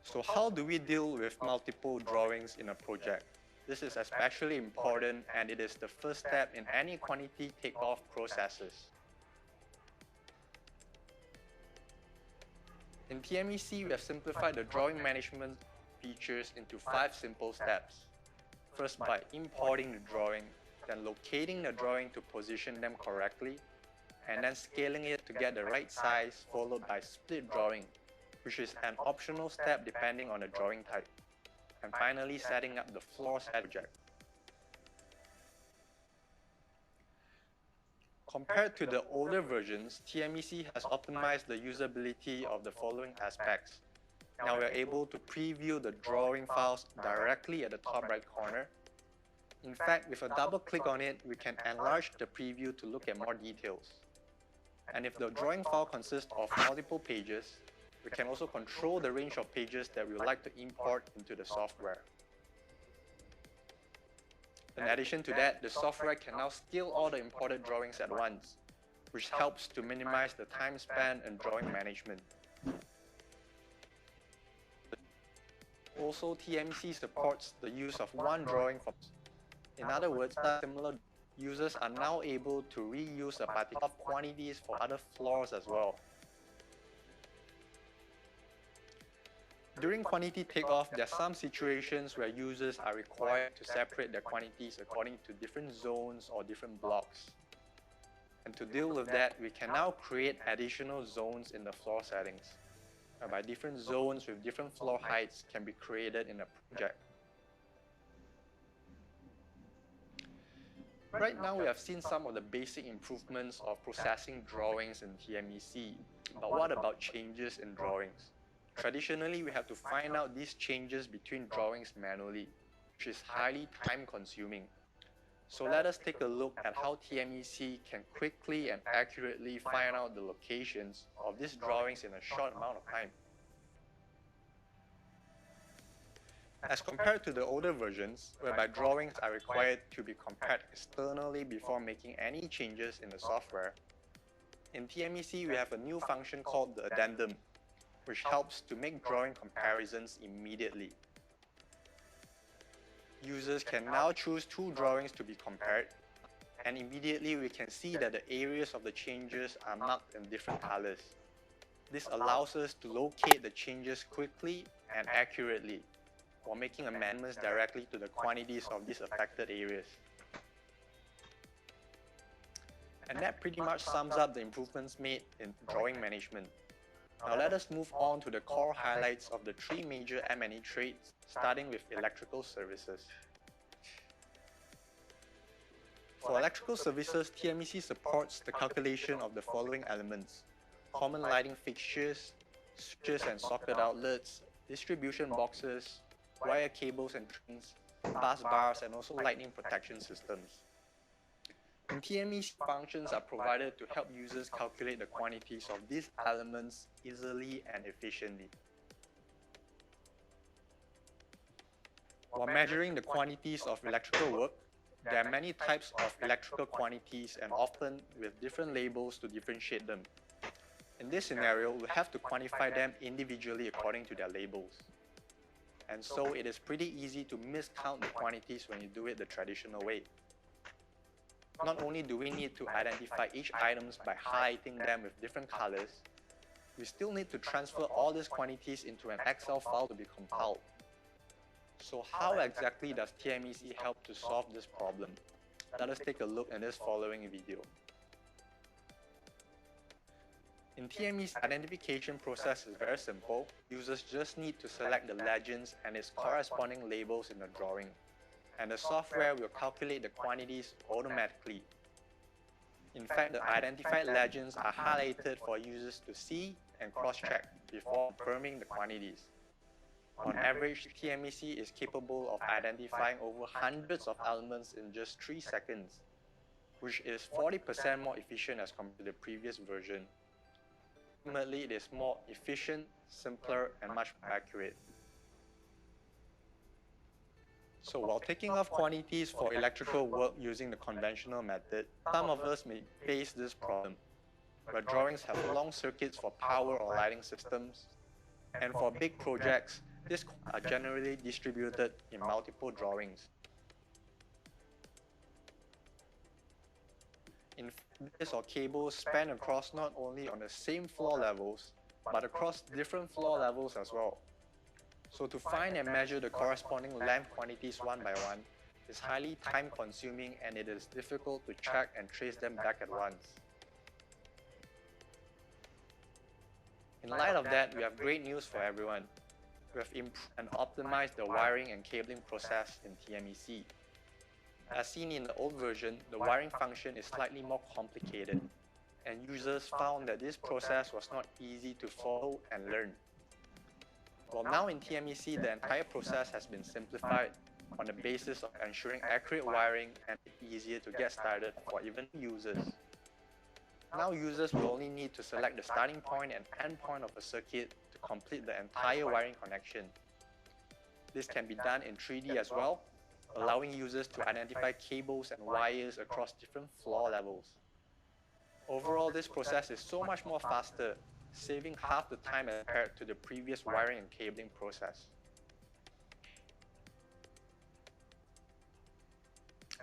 Speaker 10: So how do we deal with multiple drawings in a project? This is especially important, and it is the first step in any quantity takeoff processes. In TMEC, we have simplified the drawing management features into 5 simple steps. First, by importing the drawing, then locating the drawing to position them correctly, and then scaling it to get the right size, followed by split drawing, which is an optional step depending on the drawing type, and finally setting up the floor set project. Compared to the older versions, TMEC has optimized the usability of the following aspects. Now we are able to preview the drawing files directly at the top right corner. In fact, with a double click on it, we can enlarge the preview to look at more details. And if the drawing file consists of multiple pages, we can also control the range of pages that we would like to import into the software. In addition to that, the software can now scale all the imported drawings at once, which helps to minimize the time spent in drawing management. Also, TMEC supports the use of one drawing for. In other words, similar users are now able to reuse a particular quantities for other floors as well. During quantity takeoff, there are some situations where users are required to separate their quantities according to different zones or different blocks. And to deal with that, we can now create additional zones in the floor settings, whereby different zones with different floor heights can be created in a project. Right now, we have seen some of the basic improvements of processing drawings in TMEC, but what about changes in drawings? Traditionally, we have to find out these changes between drawings manually, which is highly time-consuming. So let us take a look at how TMEC can quickly and accurately find out the locations of these drawings in a short amount of time. As compared to the older versions, whereby drawings are required to be compared externally before making any changes in the software, in TMEC we have a new function called the addendum, which helps to make drawing comparisons immediately. Users can now choose 2 drawings to be compared, and immediately we can see that the areas of the changes are marked in different colors. This allows us to locate the changes quickly and accurately, while making amendments directly to the quantities of these affected areas. And that pretty much sums up the improvements made in drawing management. Now let us move on to the core highlights of the 3 major M&E trades, starting with electrical services. For electrical services, TMEC supports the calculation of the following elements: common lighting fixtures, switches and socket outlets, distribution boxes, wire cables and strings, bus bars, and also lightning protection systems. In TMEC, functions are provided to help users calculate the quantities of these elements easily and efficiently. While measuring the quantities of electrical work, there are many types of electrical quantities and often with different labels to differentiate them. In this scenario, we have to quantify them individually according to their labels. And so it is pretty easy to miscount the quantities when you do it the traditional way. Not only do we need to identify each items by highlighting them with different colors, we still need to transfer all these quantities into an Excel file to be compiled. So how exactly does TMEC help to solve this problem? Let us take a look in this following video. In TME's identification process is very simple. Users just need to select the legends and its corresponding labels in the drawing, and the software will calculate the quantities automatically. In fact, the identified legends are highlighted for users to see and cross-check before confirming the quantities. On average, TMEC is capable of identifying over hundreds of elements in just 3 seconds, which is 40% more efficient as compared to the previous version. Ultimately, it is more efficient, simpler, and much more accurate. So while taking off quantities for electrical work using the conventional method, some of us may face this problem, where drawings have long circuits for power or lighting systems, and for big projects, these are generally distributed in multiple drawings. In fact, this or cables span across not only on the same floor levels, but across different floor levels as well. So to find and measure the corresponding length quantities one by one is highly time consuming, and it is difficult to track and trace them back at once. In light of that, we have great news for everyone. We have improved and optimized the wiring and cabling process in TMEC. As seen in the old version, the wiring function is slightly more complicated, and users found that this process was not easy to follow and learn. Well, now in TMEC, the entire process has been simplified on the basis of ensuring accurate wiring and easier to get started for even users. Now users will only need to select the starting point and end point of a circuit to complete the entire wiring connection. This can be done in 3D as well, allowing users to identify cables and wires across different floor levels. Overall, this process is so much more faster, saving half the time as compared to the previous wiring and cabling process.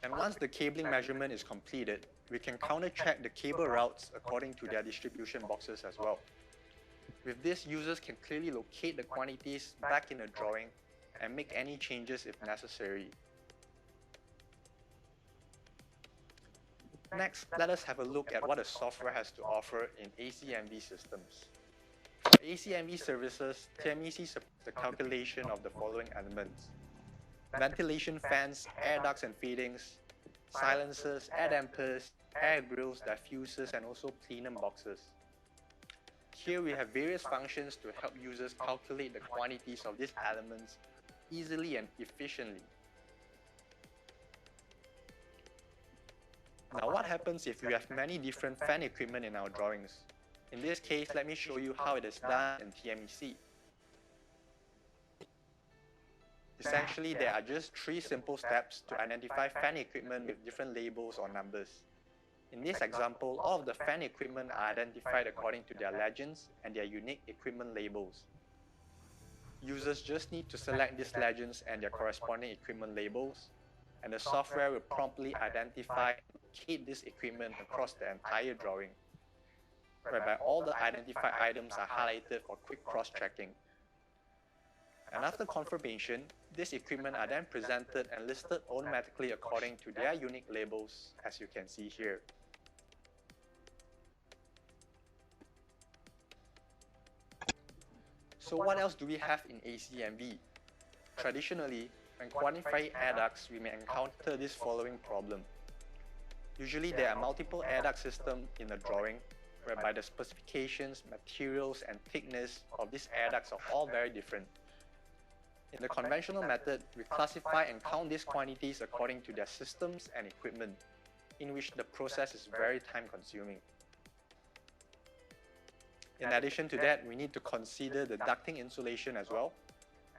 Speaker 10: And once the cabling measurement is completed, we can counter-check the cable routes according to their distribution boxes as well. With this, users can clearly locate the quantities back in the drawing and make any changes if necessary. Next, let us have a look at what the software has to offer in ACMV systems. For ACMV services, TMEC supports the calculation of the following elements: ventilation fans, air ducts and fittings, silencers, air dampers, air grills, diffusers, and also plenum boxes. Here we have various functions to help users calculate the quantities of these elements easily and efficiently. Now, what happens if we have many different fan equipment in our drawings? In this case, let me show you how it is done in TMEC. Essentially, there are just 3 simple steps to identify fan equipment with different labels or numbers. In this example, all of the fan equipment are identified according to their legends and their unique equipment labels. Users just need to select these legends and their corresponding equipment labels, and the software will promptly identify and locate this equipment across the entire drawing, whereby all the identified items are highlighted for quick cross-checking. And after confirmation, these equipment are then presented and listed automatically according to their unique labels, as you can see here. So what else do we have in ACMV? Traditionally, when quantifying air ducts, we may encounter this following problem. Usually there are multiple air duct systems in a drawing, whereby the specifications, materials, and thickness of these air ducts are all very different. In the conventional method, we classify and count these quantities according to their systems and equipment, in which the process is very time-consuming. In addition to that, we need to consider the ducting insulation as well,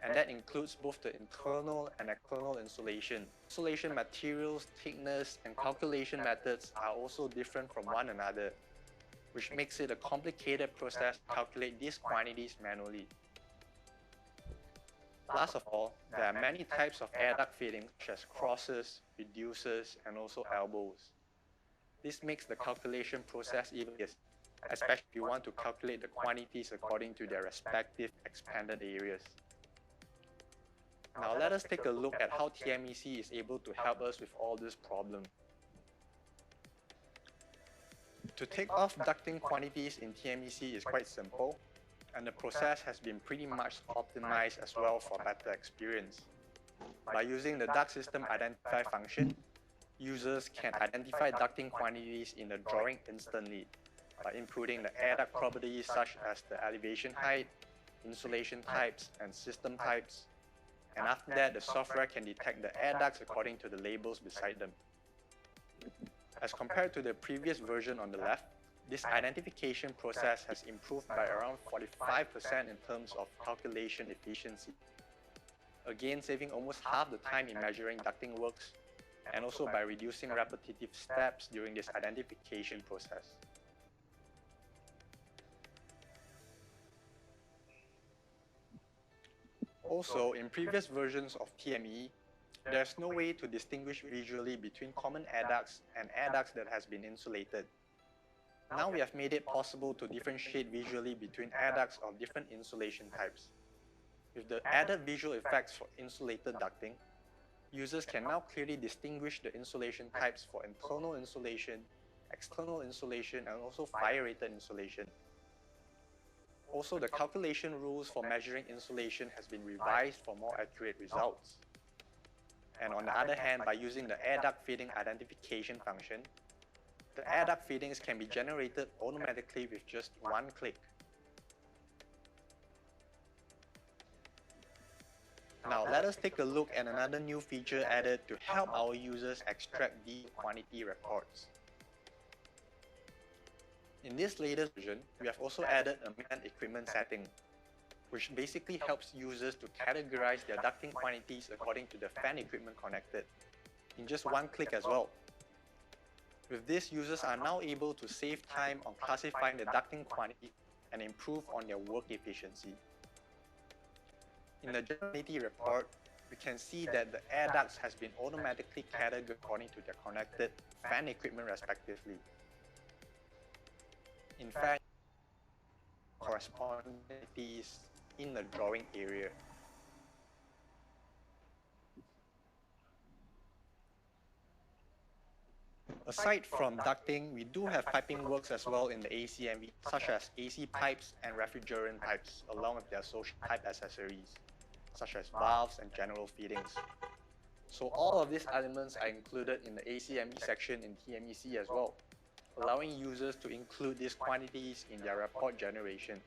Speaker 10: and that includes both the internal and external insulation. Insulation materials, thickness, and calculation methods are also different from one another, which makes it a complicated process to calculate these quantities manually. Last of all, there are many types of air duct fittings such as crosses, reducers, and also elbows. This makes the calculation process even easier, especially if you want to calculate the quantities according to their respective expanded areas. Now let us take a look at how TMEC is able to help us with all this problem. To take off ducting quantities in TMEC is quite simple, and the process has been pretty much optimized as well for better experience. By using the duct system identify function, users can identify ducting quantities in the drawing instantly by inputting the air duct properties such as the elevation height, insulation types, and system types. And after that, the software can detect the air ducts according to the labels beside them. As compared to the previous version on the left, this identification process has improved by around 45% in terms of calculation efficiency. Again, saving almost half the time in measuring ducting works, and also by reducing repetitive steps during this identification process. Also, in previous versions of TME, there's no way to distinguish visually between common air ducts and air ducts that has been insulated. Now we have made it possible to differentiate visually between air ducts of different insulation types. With the added visual effects for insulated ducting, users can now clearly distinguish the insulation types for internal insulation, external insulation, and also fire-rated insulation. Also, the calculation rules for measuring insulation has been revised for more accurate results. And on the other hand, by using the air duct fitting identification function, the air duct fittings can be generated automatically with just one click. Now let us take a look at another new feature added to help our users extract deep quantity reports. In this latest version, we have also added a man equipment setting, which basically helps users to categorize their ducting quantities according to the fan equipment connected, in just one click as well. With this, users are now able to save time on classifying the ducting quantity and improve on their work efficiency. In the quantity report, we can see that the air ducts has been automatically categorized according to their connected fan equipment respectively. In fact, corresponding quantities in the drawing area. Aside from ducting, we do have piping works as well in the ACMV, such as AC pipes and refrigerant pipes, along with their associated pipe accessories, such as valves and general fittings. So all of these elements are included in the ACMV section in TMEC as well, allowing users to include these quantities in their report generation.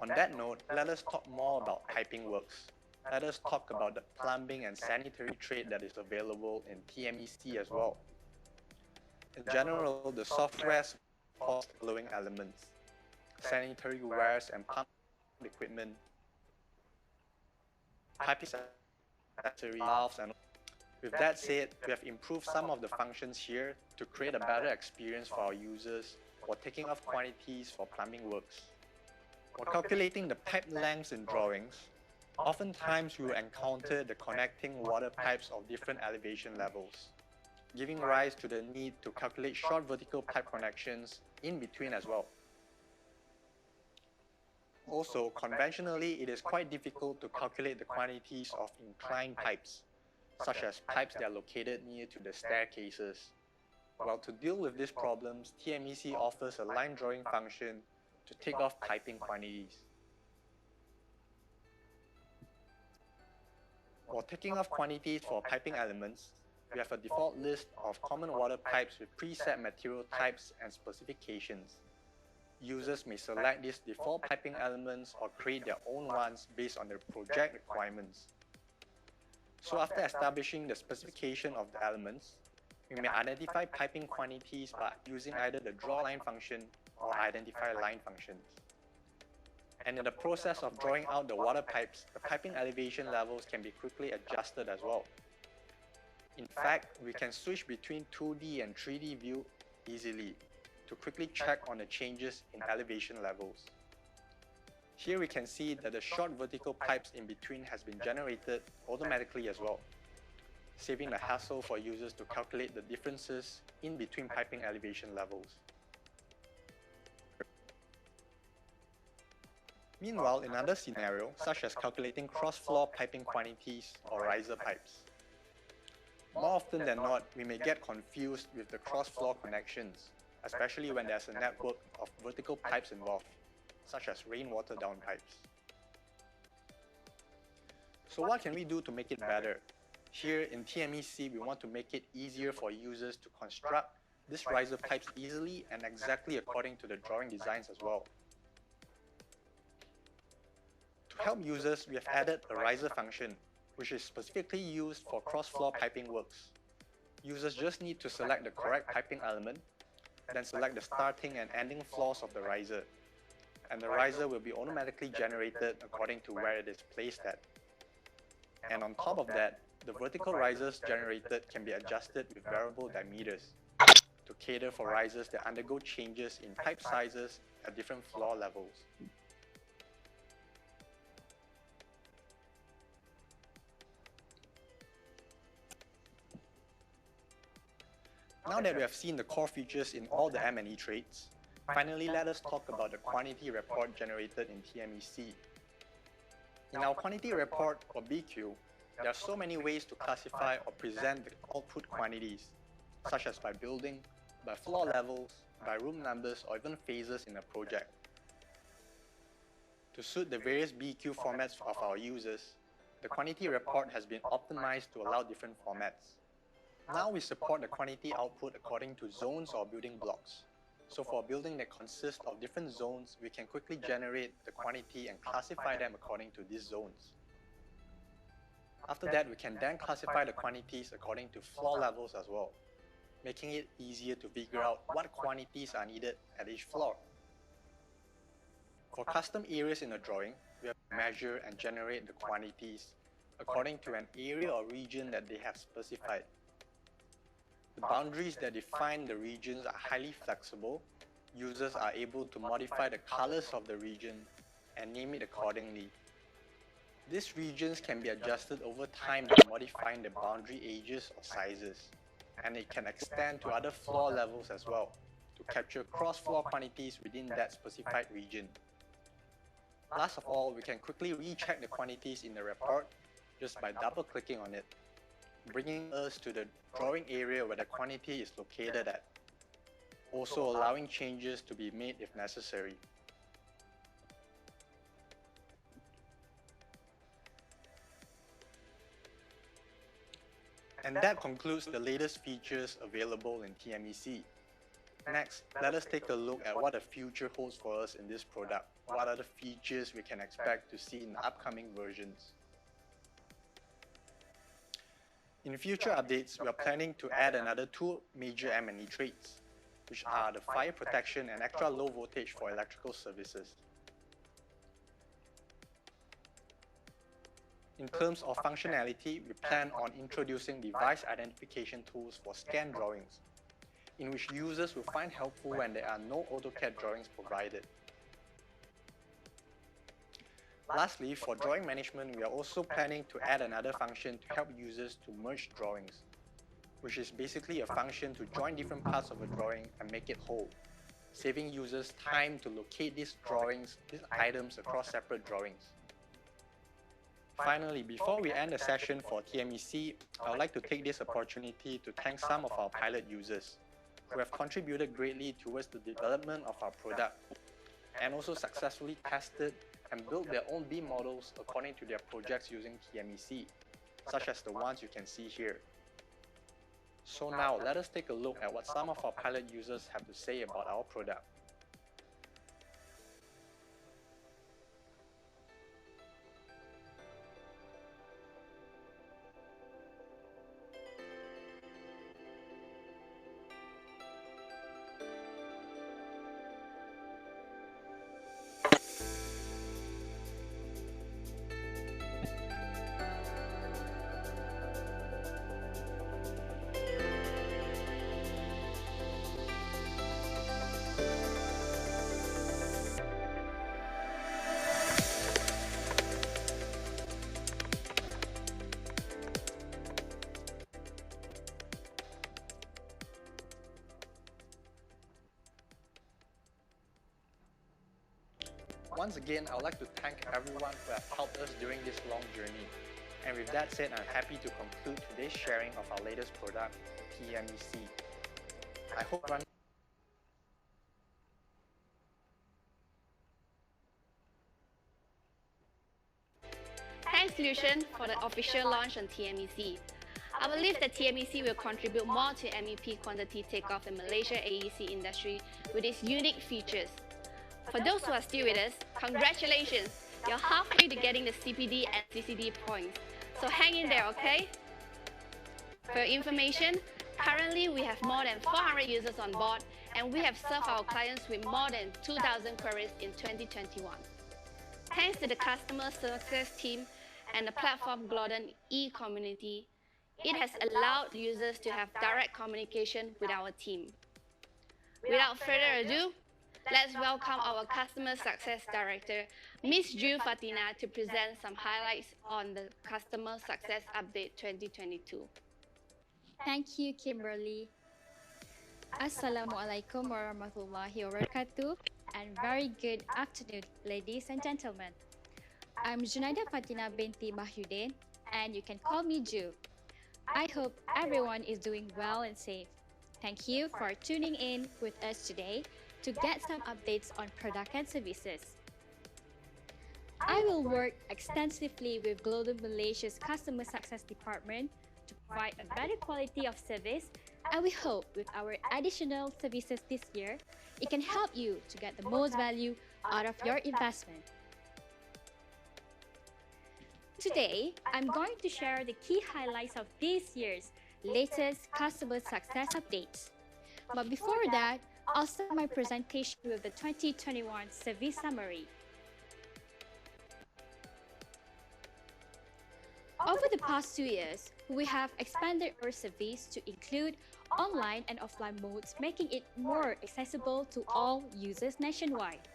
Speaker 10: On that note, let us talk more about piping works. Let us talk about the plumbing and sanitary trade that is available in TMEC as well. In general, the software supports the following elements: sanitary wares and pump equipment, piping accessories, valves, and with that said, we have improved some of the functions here to create a better experience for our users while taking off quantities for plumbing works. While calculating the pipe lengths in drawings, oftentimes we will encounter the connecting water pipes of different elevation levels, giving rise to the need to calculate short vertical pipe connections in between as well. Also, conventionally, it is quite difficult to calculate the quantities of inclined pipes, such as pipes that are located near to the staircases. Well, to deal with these problems, TMEC offers a line drawing function to take off piping quantities. For taking off quantities for piping elements, we have a default list of common water pipes with preset material types and specifications. Users may select these default piping elements or create their own ones based on their project requirements. So after establishing the specification of the elements, we may identify piping quantities by using either the drawLine function or identify line functions. And in the process of drawing out the water pipes, the piping elevation levels can be quickly adjusted as well. In fact, we can switch between 2D and 3D view easily to quickly check on the changes in elevation levels. Here we can see that the short vertical pipes in between has been generated automatically as well, saving the hassle for users to calculate the differences in between piping elevation levels. Meanwhile, in another scenario, such as calculating cross-floor piping quantities or riser pipes, more often than not, we may get confused with the cross-floor connections, especially when there's a network of vertical pipes involved, such as rainwater down pipes. So what can we do to make it better? Here in TMEC, we want to make it easier for users to construct these riser pipes easily and exactly according to the drawing designs as well. To help users, we have added a riser function, which is specifically used for cross-floor piping works. Users just need to select the correct piping element, then select the starting and ending floors of the riser, and the riser will be automatically generated according to where it is placed at. And on top of that, the vertical risers generated can be adjusted with variable diameters to cater for risers that undergo changes in pipe sizes at different floor levels. Now that we have seen the core features in all the M&E trades, finally let us talk about the quantity report generated in TMEC. In our quantity report, or BQ, there are so many ways to classify or present the output quantities, such as by building, by floor levels, by room numbers, or even phases in a project. To suit the various BQ formats of our users, the quantity report has been optimized to allow different formats. Now we support the quantity output according to zones or building blocks. So for a building that consists of different zones, we can quickly generate the quantity and classify them according to these zones. After that, we can then classify the quantities according to floor levels as well, making it easier to figure out what quantities are needed at each floor. For custom areas in a drawing, we have to measure and generate the quantities according to an area or region that they have specified. The boundaries that define the regions are highly flexible. Users are able to modify the colors of the region and name it accordingly. These regions can be adjusted over time by modifying the boundary ages or sizes, and it can extend to other floor levels as well to capture cross-floor quantities within that specified region. Last of all, we can quickly recheck the quantities in the report just by double-clicking on it, bringing us to the drawing area where the quantity is located at, also allowing changes to be made if necessary. And that concludes the latest features available in TMEC. Next, let us take a look at what the future holds for us in this product. What are the features we can expect to see in the upcoming versions? In future updates, we are planning to add another two major M&E traits, which are the fire protection and extra low voltage for electrical services. In terms of functionality, we plan on introducing device identification tools for scan drawings, in which users will find helpful when there are no AutoCAD drawings provided. Lastly, for drawing management, we are also planning to add another function to help users to merge drawings, which is basically a function to join different parts of a drawing and make it whole, saving users time to locate these items across separate drawings. Finally, before we end the session for TMEC, I would like to take this opportunity to thank some of our pilot users who have contributed greatly towards the development of our product and also successfully tested and built their own BIM models according to their projects using TMEC, such as the ones you can see here. So now, let us take a look at what some of our pilot users have to say about our product. Once again, I would like to thank everyone who has helped us during this long journey. And with that said, I'm happy to conclude today's sharing of our latest product, TMEC. I hope
Speaker 1: Thanks, Lucian, for the official launch on TMEC. I believe that TMEC will contribute more to MEP quantity takeoff in Malaysia AEC industry with its unique features. For those who are still with us, congratulations! You're halfway to getting the CPD and CCD points, so hang in there, okay? For your information, currently we have more than 400 users on board, and we have served our clients with more than 2,000 queries in 2021. Thanks to the customer success team and the platform Glodon e-community, it has allowed users to have direct communication with our team. Without further ado, let's welcome our Customer Success Director, Ms. Ju Fatina, to present some highlights on the Customer Success Update 2022.
Speaker 12: Thank you, Kimberly. Assalamualaikum warahmatullahi wabarakatuh, and very good afternoon, ladies and gentlemen. I'm Junaida Fatina binti Mahyudin, and you can call me Ju. I hope everyone is doing well and safe. Thank you for tuning in with us today to get some updates on product and services. I will work extensively with Glodon Malaysia's Customer Success Department to provide a better quality of service, and we hope with our additional services this year, it can help you to get the most value out of your investment. Today, I'm going to share the key highlights of this year's latest customer success updates. But before that, I'll start my presentation with the 2021 service summary. Over the past 2 years, we have expanded our service to include online and offline modes, making it more accessible to all users nationwide.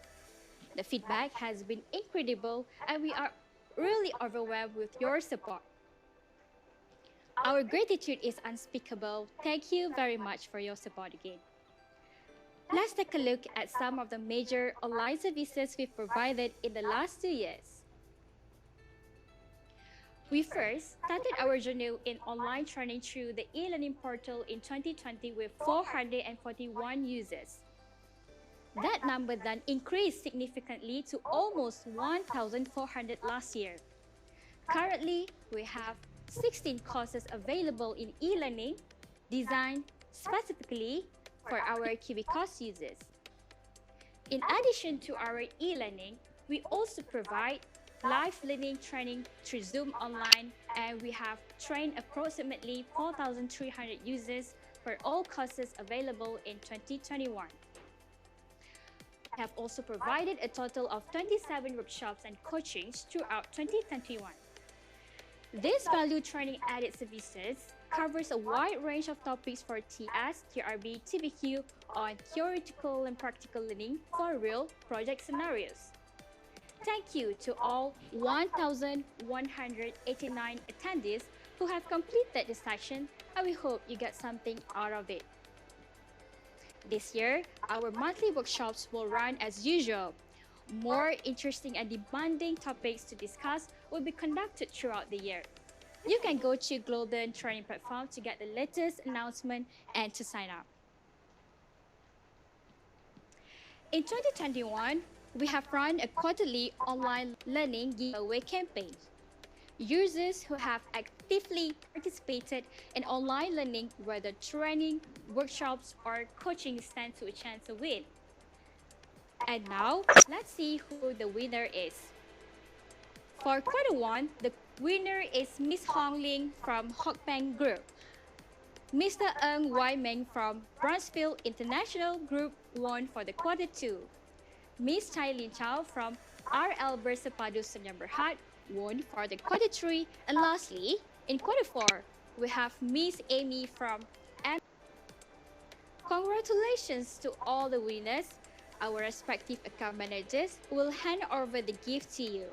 Speaker 12: The feedback has been incredible, and we are really overwhelmed with your support. Our gratitude is unspeakable. Thank you very much for your support again. Let's take a look at some of the major online services we've provided in the last 2 years. We first started our journey in online training through the e-learning portal in 2020 with 441 users. That number then increased significantly to almost 1,400 last year. Currently, we have 16 courses available in e-learning, designed specifically for our Cubicost users. In addition to our e-learning, we also provide live learning training through Zoom online, and we have trained approximately 4,300 users for all courses available in 2021. We have also provided a total of 27 workshops and coachings throughout 2021. This value training added services covers a wide range of topics for TS, TRB, TBQ on theoretical and practical learning for real project scenarios. Thank you to all 1,189 attendees who have completed the session, and we hope you get something out of it. This year, our monthly workshops will run as usual. More interesting and demanding topics to discuss will be conducted throughout the year. You can go to Glodon training platform to get the latest announcement and to sign up. In 2021, we have run a quarterly online learning giveaway campaign. Users who have actively participated in online learning, whether training, workshops, or coaching, stand to a chance to win. And now, let's see who the winner is. For quarter one, the winner is Miss Hong Ling from Hockbank Group. Mr. Ng Wai Meng from Brunsfield International Group won for the quarter two. Miss Tai Lin Chow from RL Bersepadu Senyum Berhad won for the quarter three. And lastly, in quarter four, we have Miss Amy from M. Congratulations to all the winners. Our respective account managers will hand over the gift to you.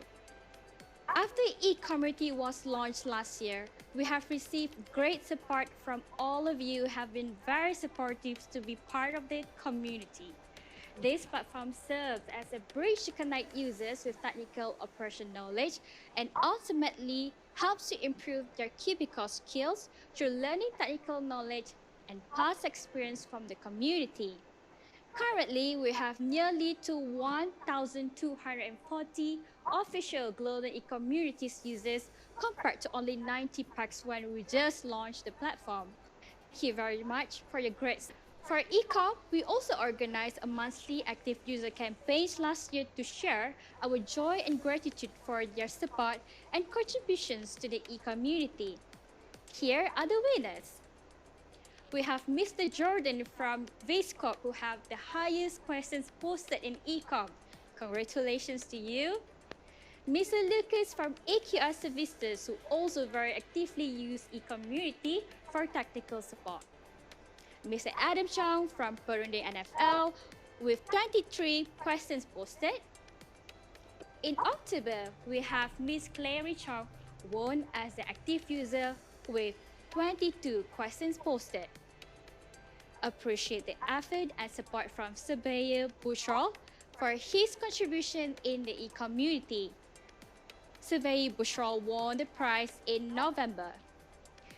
Speaker 12: After e-community was launched last year, we have received great support from all of you who have been very supportive to be part of the community. This platform serves as a bridge to connect users with technical operation knowledge and ultimately helps to improve their Cubicost skills through learning technical knowledge and past experience from the community. Currently, we have nearly 1,240 official Glodon e-communities users compared to only 90 packs when we just launched the platform. Thank you very much for your great support. For eCom, we also organized a monthly active user campaign last year to share our joy and gratitude for their support and contributions to the e-community. Here are the winners. We have Mr. Jordan from Vasecorp who have the highest questions posted in eCom. Congratulations to you. Mr. Lucas from AQR Services who also very actively use e-community for technical support. Mr. Adam Chong from Perunde NFL with 23 questions posted. In October, we have Ms. Clary Chong won as the active user with 22 questions posted. Appreciate the effort and support from Surveyor Bushrol for his contribution in the e-community. Surveyor Bushrol won the prize in November.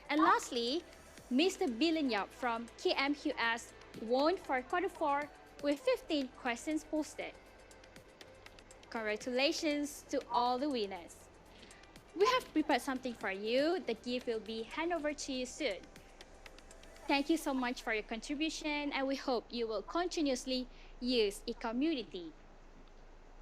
Speaker 12: And lastly, Mr. Bilinyap from KMQS won for Q4 with 15 questions posted. Congratulations to all the winners. We have prepared something for you. The gift will be handed over to you soon. Thank you so much for your contribution and we hope you will continuously use e-community.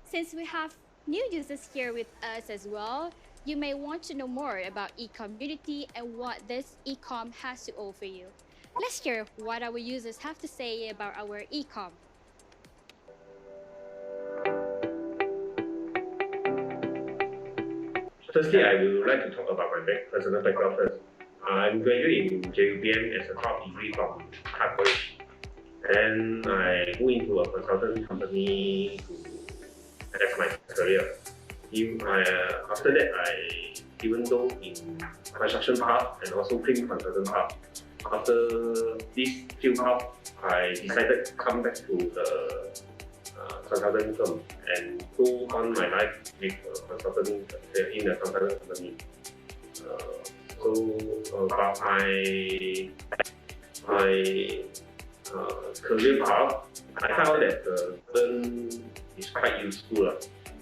Speaker 12: Since we have new users here with us as well, you may want to know more about e-community and what this e-com has to offer you. Let's hear what our users have to say about our e-com.
Speaker 13: Firstly, I would like to talk about my personal background first. I'm graduating in JUBM as a top degree from Hard College. Then I moved into a consultant company as my career. After that, even though in construction part and also print consultant part, after this few part, I decided to come back to the consultant firm and go on my life with consultant in a consultant company. About my career path, I found that BIM is quite useful.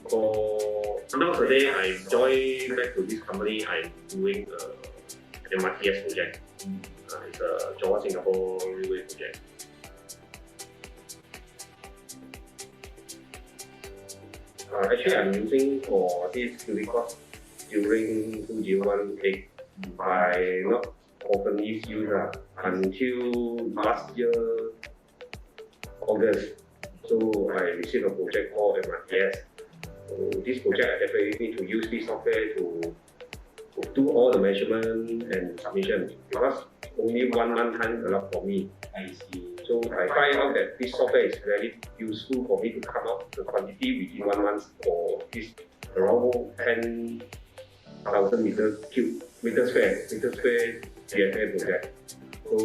Speaker 13: For nowadays, I joined back to this company. I'm doing MRTS project. It's a Johor Singapore Railway project. Actually, I'm using for this Cubicost during 2018. I not often use until last year August. So I received a project called MRTS. So this project I definitely need to use this software to do all the measurement and submission because only 1 month time enough for me. I see. So I find out that this software is very useful for me to come up the quantity within 1 month for this around 10,000 meter square GFA project. So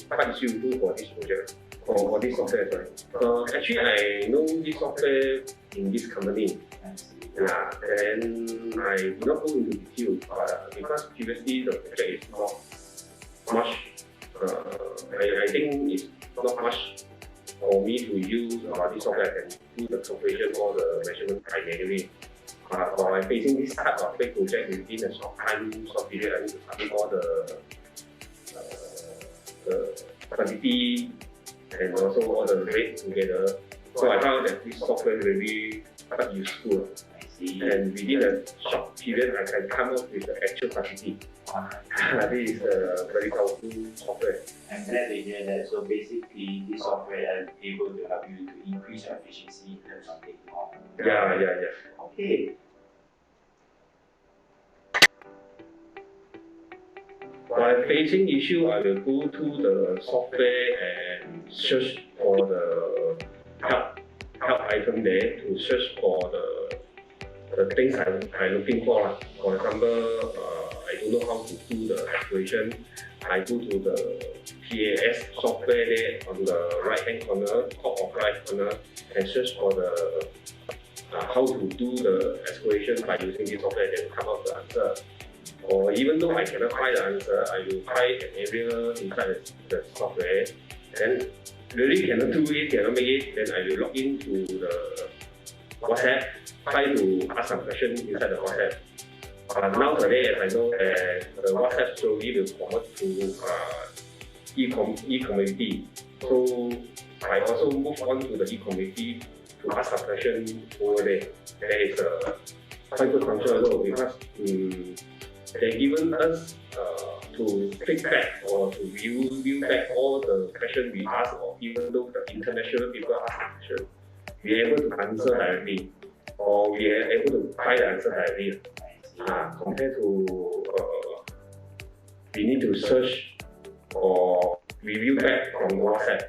Speaker 13: quite useful for this project, for this software. Sorry. Actually, I know this software in this company. Yeah, and I did not go into detail because previously the project is not much. I think it's not much for me to use this software. I can do the calculation or the measurement manually. While I'm facing this type of big project within a short period, I need to submit all the quantity and also all the rate together. So I found that this software is really quite useful. And within a short period, I can come up with the actual quantity. This is a very powerful software.
Speaker 14: I'm glad to hear that. So basically, this software is able to help you to increase your efficiency in terms of taking off.
Speaker 13: Yeah.
Speaker 14: Okay.
Speaker 13: While facing issue, I will go to the software and search for the help item there to search for the things I'm looking for. For example, I don't know how to do the calculation. I go to the PAS software there on the right hand corner, top of right corner, and search for the how to do the excavation by using this software and come up with the answer. Or even though I cannot find the answer, I will find an area inside the software and really cannot do it, cannot make it, then I will log into the WhatsApp, try to ask some questions inside the WhatsApp. Nowadays, as I know, the WhatsApp slowly will convert to e-community. So I also move on to the e-committee to ask a question over there. There is a quite good function as because they given us to feedback or to view back all the questions we ask, or even though the international people ask the question, we are able to answer directly, or we are able to find the answer directly. Compared to we need to search or review back from WhatsApp.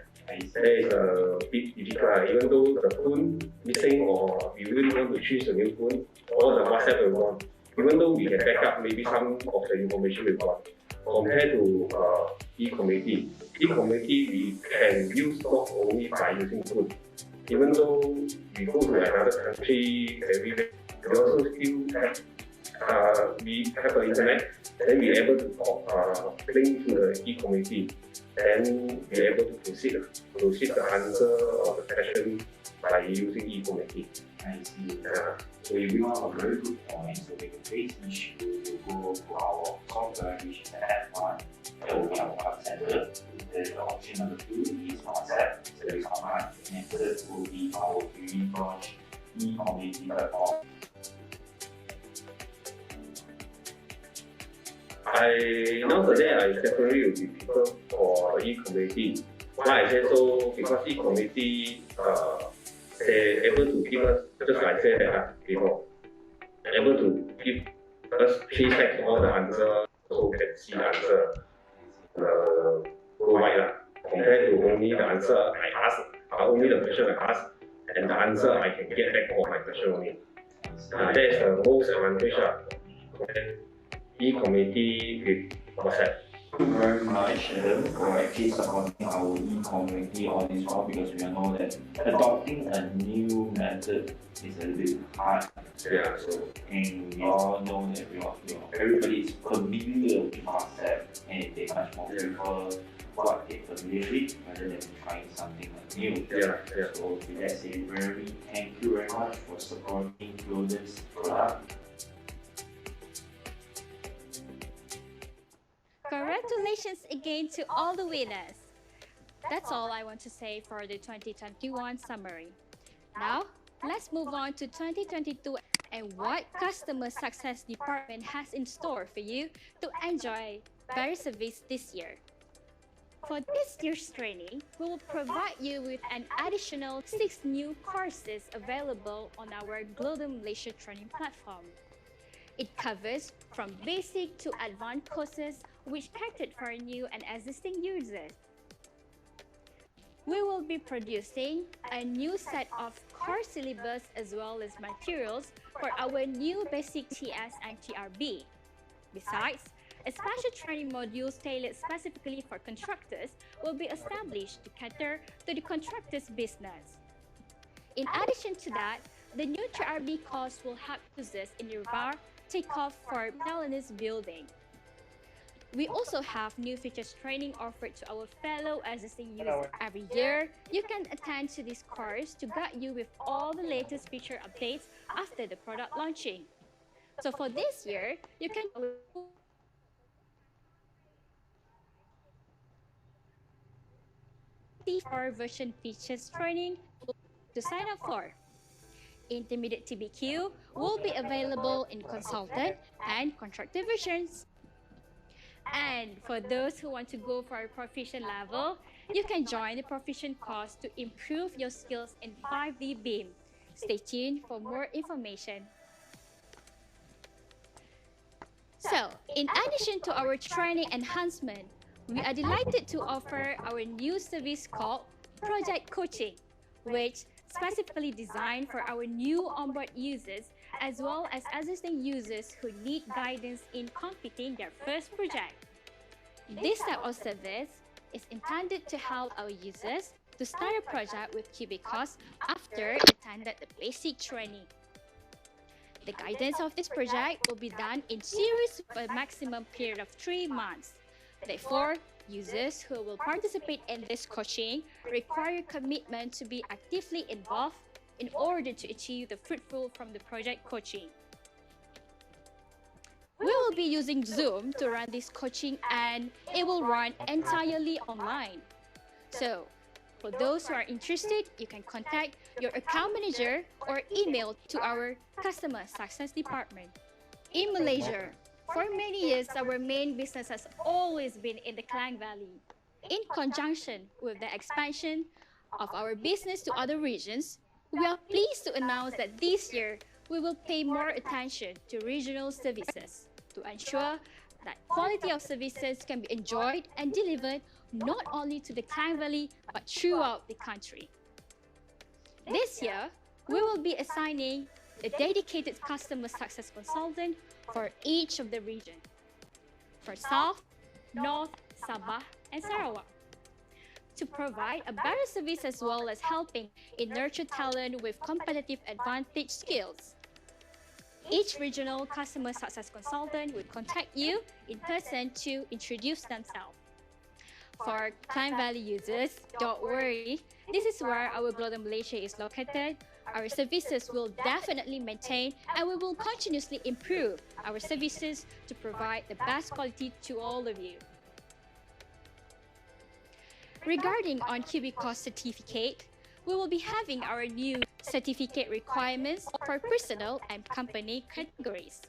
Speaker 13: There is a bit difficult. Even though the phone missing or we really want to choose a new phone, all the WhatsApp will gone. Even though we can back up maybe some of the information we've got. Compared to e-committee we can use not only by using phone. Even though we go to another country, we also still have we have the internet, then we are able to link to the e-committee, then we are able to proceed the answer of the question by using e-committee.
Speaker 14: I see. So if we want a very good point, so we can face issue, we go to our software, which is the app one, that will be our web center. The option number 2 is WhatsApp, service online, and third will be our newly launched e-committee platform.
Speaker 13: Nowadays I definitely will be prefer for e-committee. Why I say so? Because e-committee they're able to give us, just like I said before, able to give us 3 stacks all the answer, so we can see the answer worldwide. Compared to only the answer I ask, only the question I ask, and the answer I can get back for my question only. That is the most advantage e-committee with WhatsApp.
Speaker 14: Thank you very much for actually supporting our e-committee on this one, because we know that adopting a new method is a little bit hard.
Speaker 13: Yeah.
Speaker 14: So, and we all know that everybody is familiar with WhatsApp, and they much more prefer what they're familiar with rather than trying something new.
Speaker 13: Yeah.
Speaker 14: So with that said, thank you very much for supporting Golden's product.
Speaker 12: Congratulations again to all the winners. That's all I want to say for the 2021 summary. Now, let's move on to 2022 and what Customer Success Department has in store for you to enjoy better service this year. For this year's training, we will provide you with an additional 6 new courses available on our Global Malaysia training platform. It covers from basic to advanced courses which catered for new and existing users. We will be producing a new set of course syllabus as well as materials for our new basic TS and TRB. Besides, a special training module tailored specifically for contractors will be established to cater to the contractors' business. In addition to that, the new TRB course will help users in the VAR takeoff for miscellaneous building. We also have new features training offered to our fellow existing users. Every year, you can attend to this course to guide you with all the latest feature updates after the product launching. So for this year, you can T4 version features training to sign up for. Intermediate TBQ will be available in consultant and contractor versions. And for those who want to go for a proficient level, you can join the proficient course to improve your skills in 5D BIM. Stay tuned for more information. So, in addition to our training enhancement, we are delighted to offer our new service called Project Coaching, which specifically designed for our new onboard users as well as existing users who need guidance in completing their first project. This type of service is intended to help our users to start a project with Cubicost after attended the basic training. The guidance of this project will be done in series for a maximum period of 3 months. Therefore, users who will participate in this coaching require commitment to be actively involved in order to achieve the fruitful from the project coaching. We will be using Zoom to run this coaching and it will run entirely online. So, For those who are interested, you can contact your account manager or email to our customer success department. In Malaysia, for many years, our main business has always been in the Klang Valley. In conjunction with the expansion of our business to other regions, we are pleased to announce that this year we will pay more attention to regional services to ensure that quality of services can be enjoyed and delivered not only to the Klang Valley but throughout the country. This year, we will be assigning a dedicated customer success consultant for each of the regions, for South, North, Sabah, and Sarawak, to provide a better service as well as helping in nurture talent with competitive advantage skills. Each regional customer success consultant will contact you in person to introduce themselves. For Klang Valley users, don't worry, this is where our Global Malaysia is located. Our services will definitely maintain and we will continuously improve our services to provide the best quality to all of you. Regarding on Cubicost certificate, we will be having our new certificate requirements for personal and company categories.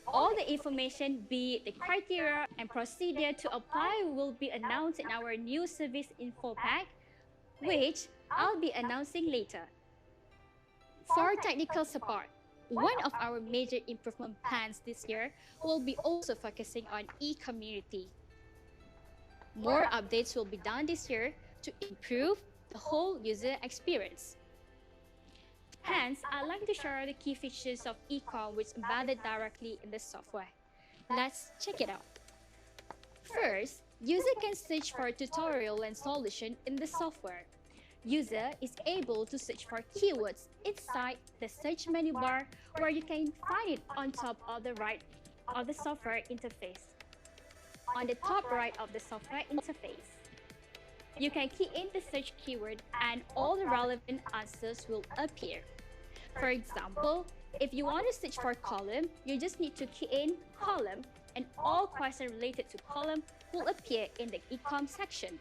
Speaker 12: All the information, be it the criteria and procedure to apply, will be announced in our new service info pack, which I'll be announcing later. For technical support, one of our major improvement plans this year will be also focusing on e-community. More updates will be done this year to improve the whole user experience. Hence, I'd like to share the key features of e-com which embedded directly in the software. Let's check it out. First, user can search for a tutorial and solution in the software. User is able to search for keywords inside the search menu bar where you can find it on top of the right of the software interface. On the top right of the software interface, you can key in the search keyword and all the relevant answers will appear. For example, if you want to search for column, you just need to key in column and all questions related to column will appear in the e-com section.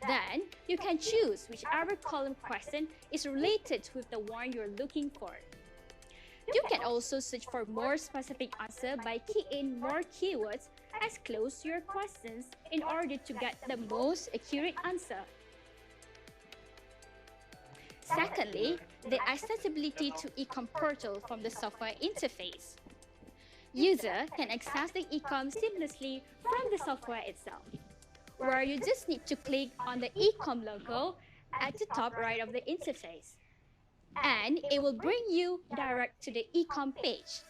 Speaker 12: Then, you can choose whichever column question is related with the one you're looking for. You can also search for more specific answer by keying in more keywords as close to your questions in order to get the most accurate answer. Secondly, the accessibility to e-com portal from the software interface. User can access the e-com seamlessly from the software itself, where you just need to click on the e-com logo at the top right of the interface, and it will bring you direct to the e-com page.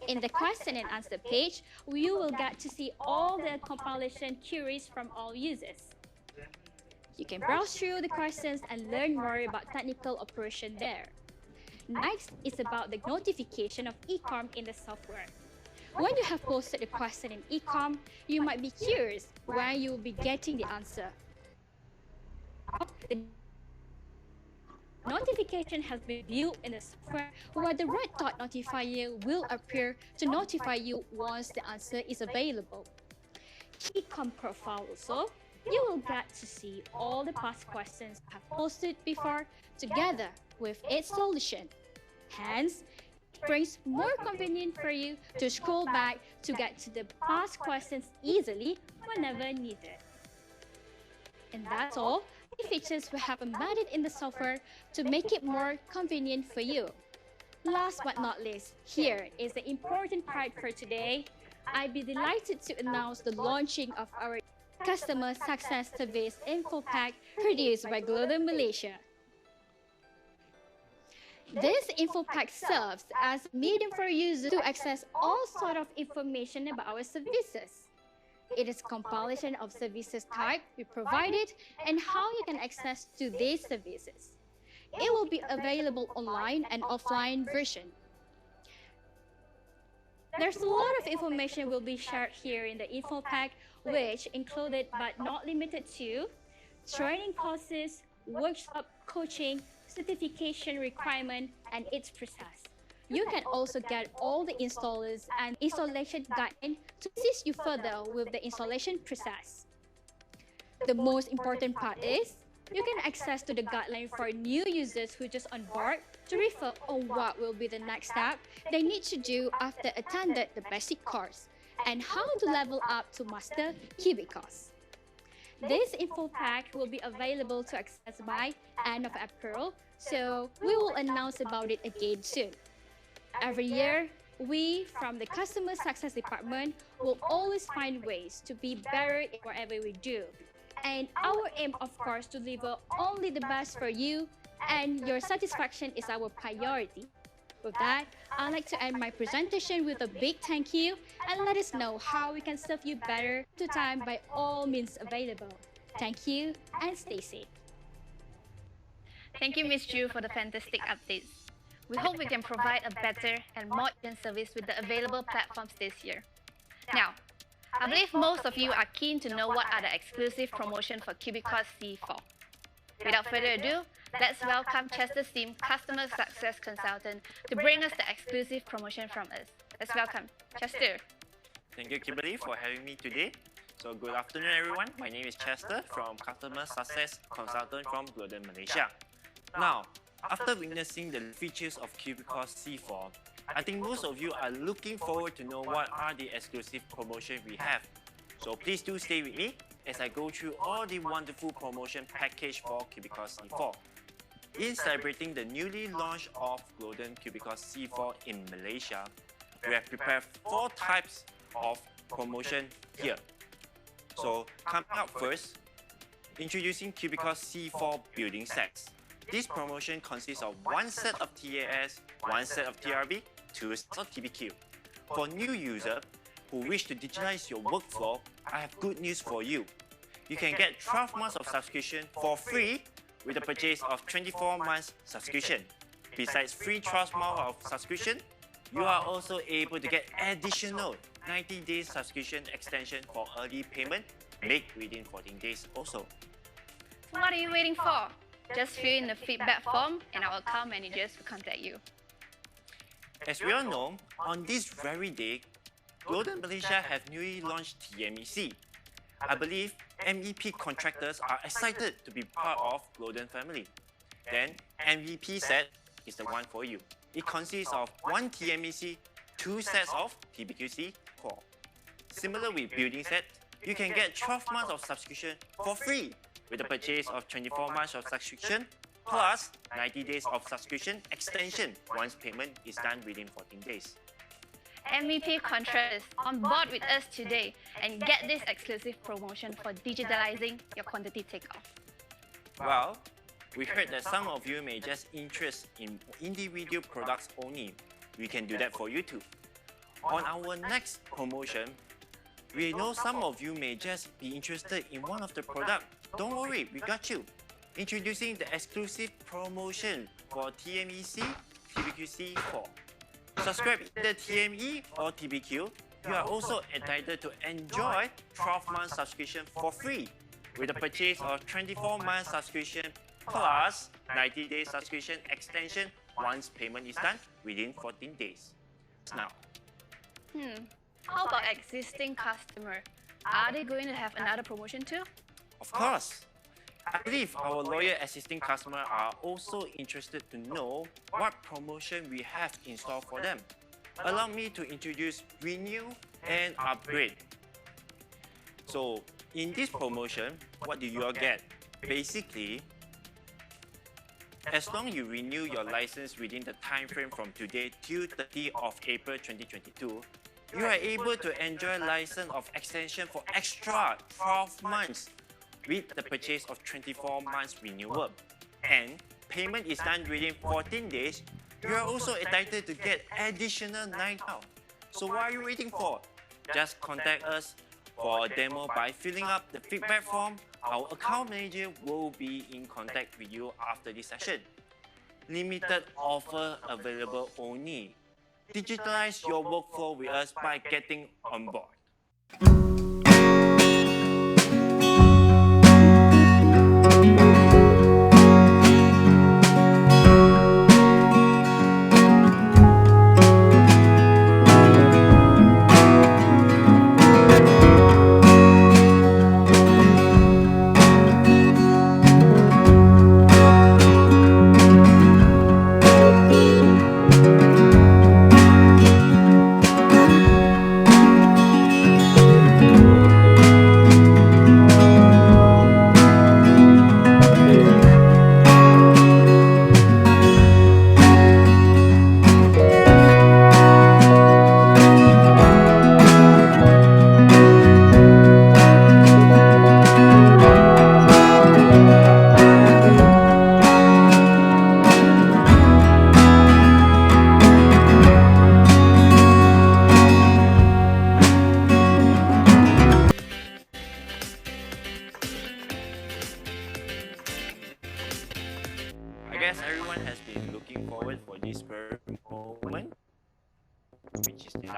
Speaker 12: In the question and answer page, you will get to see all the compilation queries from all users. You can browse through the questions and learn more about technical operation there. Next is about the notification of e-com in the software. When you have posted a question in e-com, you might be curious when you will be getting the answer. The notification has been viewed in the software where the red dot notifier will appear to notify you once the answer is available. E-com profile also, you will get to see all the past questions you have posted before together with its solution. Hence, it brings more convenience for you to scroll back to get to the past questions easily whenever needed. And that's all the features we have embedded in the software to make it more convenient for you. Last but not least, here is the important part for today. I'd be delighted to announce the launching of our Customer Success Service Info Pack produced by Global Malaysia. This info pack serves as a medium for users to access all sort of information about our services. It is a compilation of services type we provided and how you can access to these services. It will be available online and offline version. There's a lot of information will be shared here in the info pack, which included but not limited to training courses, workshop, coaching, certification requirement, and its process. You can also get all the installers and installation guide to assist you further with the installation process. The most important part is you can access to the guideline for new users who just on board to refer on what will be the next step they need to do after attended the basic course and how to level up to master Cubicost. This info pack will be available to access by end of April, so we will announce about it again soon. Every year, we from the Customer Success Department will always find ways to be better in whatever we do. And our aim, of course, to deliver only the best for you, and your satisfaction is our priority. With that, I'd like to end my presentation with a big thank you and let us know how we can serve you better to time by all means available. Thank you and stay safe.
Speaker 1: Thank you, Ms. Ju, for the fantastic updates. We hope we can provide a better and more efficient service with the available platforms this year. Now, I believe most of you are keen to know what are the exclusive promotions for Cubicost C4. Without further ado, let's welcome Chester's team, Customer Success Consultant, to bring us the exclusive promotion from us. Let's welcome Chester.
Speaker 15: Thank you, Kimberly, for having me today. So good afternoon, everyone. My name is Chester from Customer Success Consultant from Golden, Malaysia. Now, after witnessing the features of Cubicost C4, I think most of you are looking forward to know what are the exclusive promotions we have. So please do stay with me as I go through all the wonderful promotion package for Cubicost C4. In celebrating the newly launched of Golden Cubicost C4 in Malaysia, we have prepared 4 types of promotion here. So coming up first, introducing Cubicost C4 building sets. This promotion consists of 1 set of TAS, 1 set of TRB, 2 sets of TBQ. For new users who wish to digitalize your workflow, I have good news for you. You can get 12 months of subscription for free with the purchase of 24 months subscription. Besides free 12 months of subscription, you are also able to get additional 90 days subscription extension for early payment made within 14 days also.
Speaker 1: What are you waiting for? Just fill in the feedback form and our account managers will contact you.
Speaker 15: As we all know, on this very day, Golden Malaysia have newly launched TMEC. I believe MEP contractors are excited to be part of Golden family. Then MVP set is the one for you. It consists of 1 TMEC, 2 sets of TBQC core. Similar with building set, you can get 12 months of subscription for free with the purchase of 24 months of subscription plus 90 days of subscription extension once payment is done within 14 days.
Speaker 1: MVP contractors on board with us today and get this exclusive promotion for digitalizing your quantity takeoff.
Speaker 15: Well, we heard that some of you may just interest in individual products only. We can do that for you too. On our next promotion, we know some of you may just be interested in one of the products. Don't worry, we got you. Introducing the exclusive promotion for TMEC, TBQC 4. Subscribe either TME or TBQ, you are also entitled to enjoy 12 months subscription for free with the purchase of 24 months subscription plus 90 days subscription extension once payment is done within 14 days. Now,
Speaker 1: how about existing customer? Are they going to have another promotion too?
Speaker 15: of course, I believe our loyal existing customers are also interested to know what promotion we have in store for them. Allow me to introduce Renew and Upgrade. So, in this promotion, what do you all get? Basically, as long as you renew your license within the time frame from today till 30th of April 2022, you are able to enjoy license of extension for extra 12 months with the purchase of 24 months renewal. And payment is done within 14 days, you are also entitled to get additional 9 pounds. So what are you waiting for? Just contact us for a demo by filling up the feedback form. Our account manager will be in contact with you after this session. Limited offer available only. Digitalize your workflow with us by getting on board.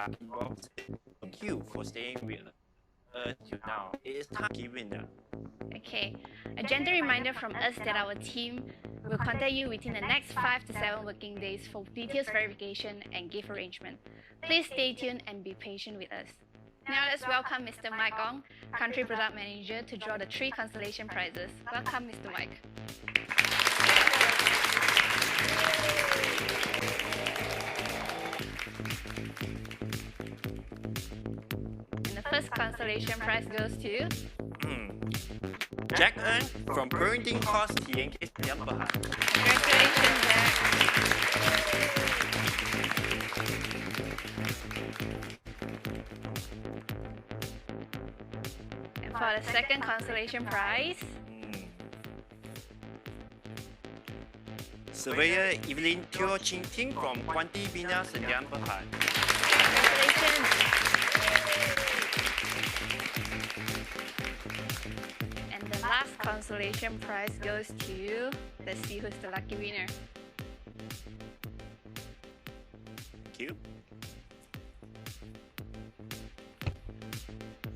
Speaker 15: lucky box. Thank you for staying with us till now. It is time to give winner.
Speaker 1: Okay, a gentle reminder from us that our team will contact you within the next 5 to 7 working days for details verification and gift arrangement. Please stay tuned and be patient with us. Now let's welcome Mr. Mike Ong, Country Product Manager, to draw the 3 consolation prizes. Welcome, Mr. Mike. And the first consolation prize goes to
Speaker 15: Jack Earn from Parenting Course TNK Siam Berhad.
Speaker 1: Congratulations, Jack. And for the second consolation prize,
Speaker 15: Surveyor Evelyn Teo Ching Ting from Kwanti Bina Siam Berhad.
Speaker 1: congratulations. And the last consolation prize goes to, let's see who's the lucky winner.
Speaker 15: Thank you.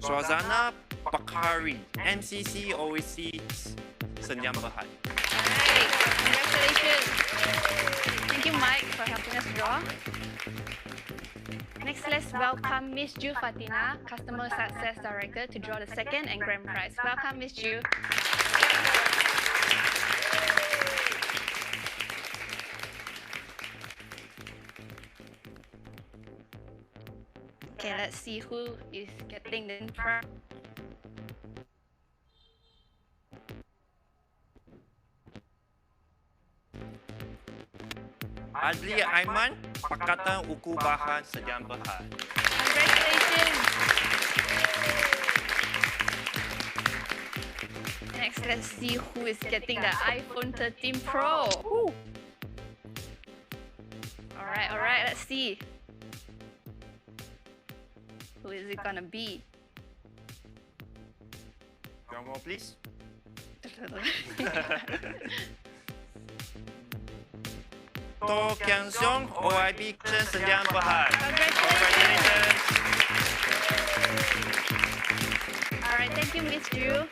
Speaker 15: Swazana Bakari, MCC Overseas Siam Berhad.
Speaker 1: Alright, congratulations. Thank you, Mike, for helping us draw. Next, let's welcome Miss Ju Fatina, Customer Success Director, to draw the second and grand prize. Welcome, Miss Ju. Okay, let's see who is getting the prize.
Speaker 15: Adli Aiman, Pakatan Uku Bahan Siam Berhad.
Speaker 1: Congratulations! Next, let's see who is getting the iPhone 13 Pro. Woo. Alright, let's see. Who is it gonna be?
Speaker 15: Drum roll, please. To Kiang Seong, OIB Kitchen Siam Berhad.
Speaker 1: Congratulations! Alright, thank you, Miss Ju.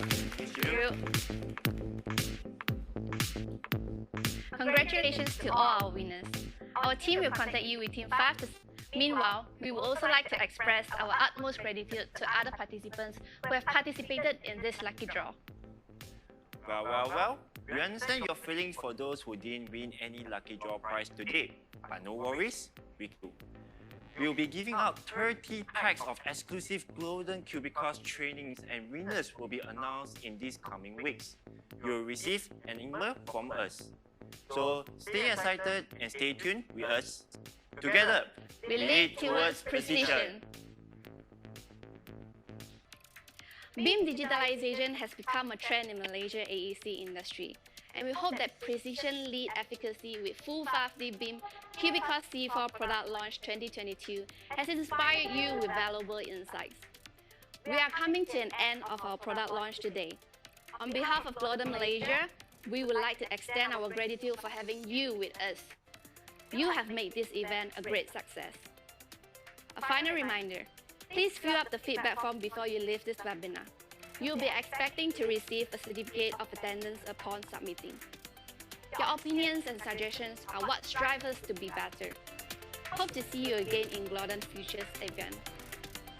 Speaker 1: Congratulations to all our winners. Our team will contact you within 5 to... Meanwhile, we would also like to express our utmost gratitude to other participants who have participated in this lucky draw.
Speaker 15: Well, we understand your feelings for those who didn't win any lucky draw prize today, but no worries, we do. We'll be giving out 30 packs of exclusive Golden Cubicost trainings, and winners will be announced in these coming weeks. You'll receive an email from us. So stay excited and stay tuned with us. Together,
Speaker 1: we lead towards precision. BIM digitalization has become a trend in Malaysia AEC industry, and we hope that Precision Lead Efficacy with full 5D BIM Cubicost C4 product launch 2022 has inspired you with valuable insights. We are coming to an end of our product launch today. On behalf of Golden Malaysia, we would like to extend our gratitude for having you with us. You have made this event a great success. A final reminder, please fill up the feedback form before you leave this webinar. You'll be expecting to receive a certificate of attendance upon submitting. Your opinions and suggestions are what drive us to be better. Hope to see you again in Golden Future's event.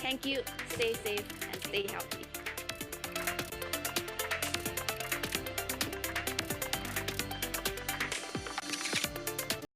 Speaker 1: Thank you, stay safe and stay healthy.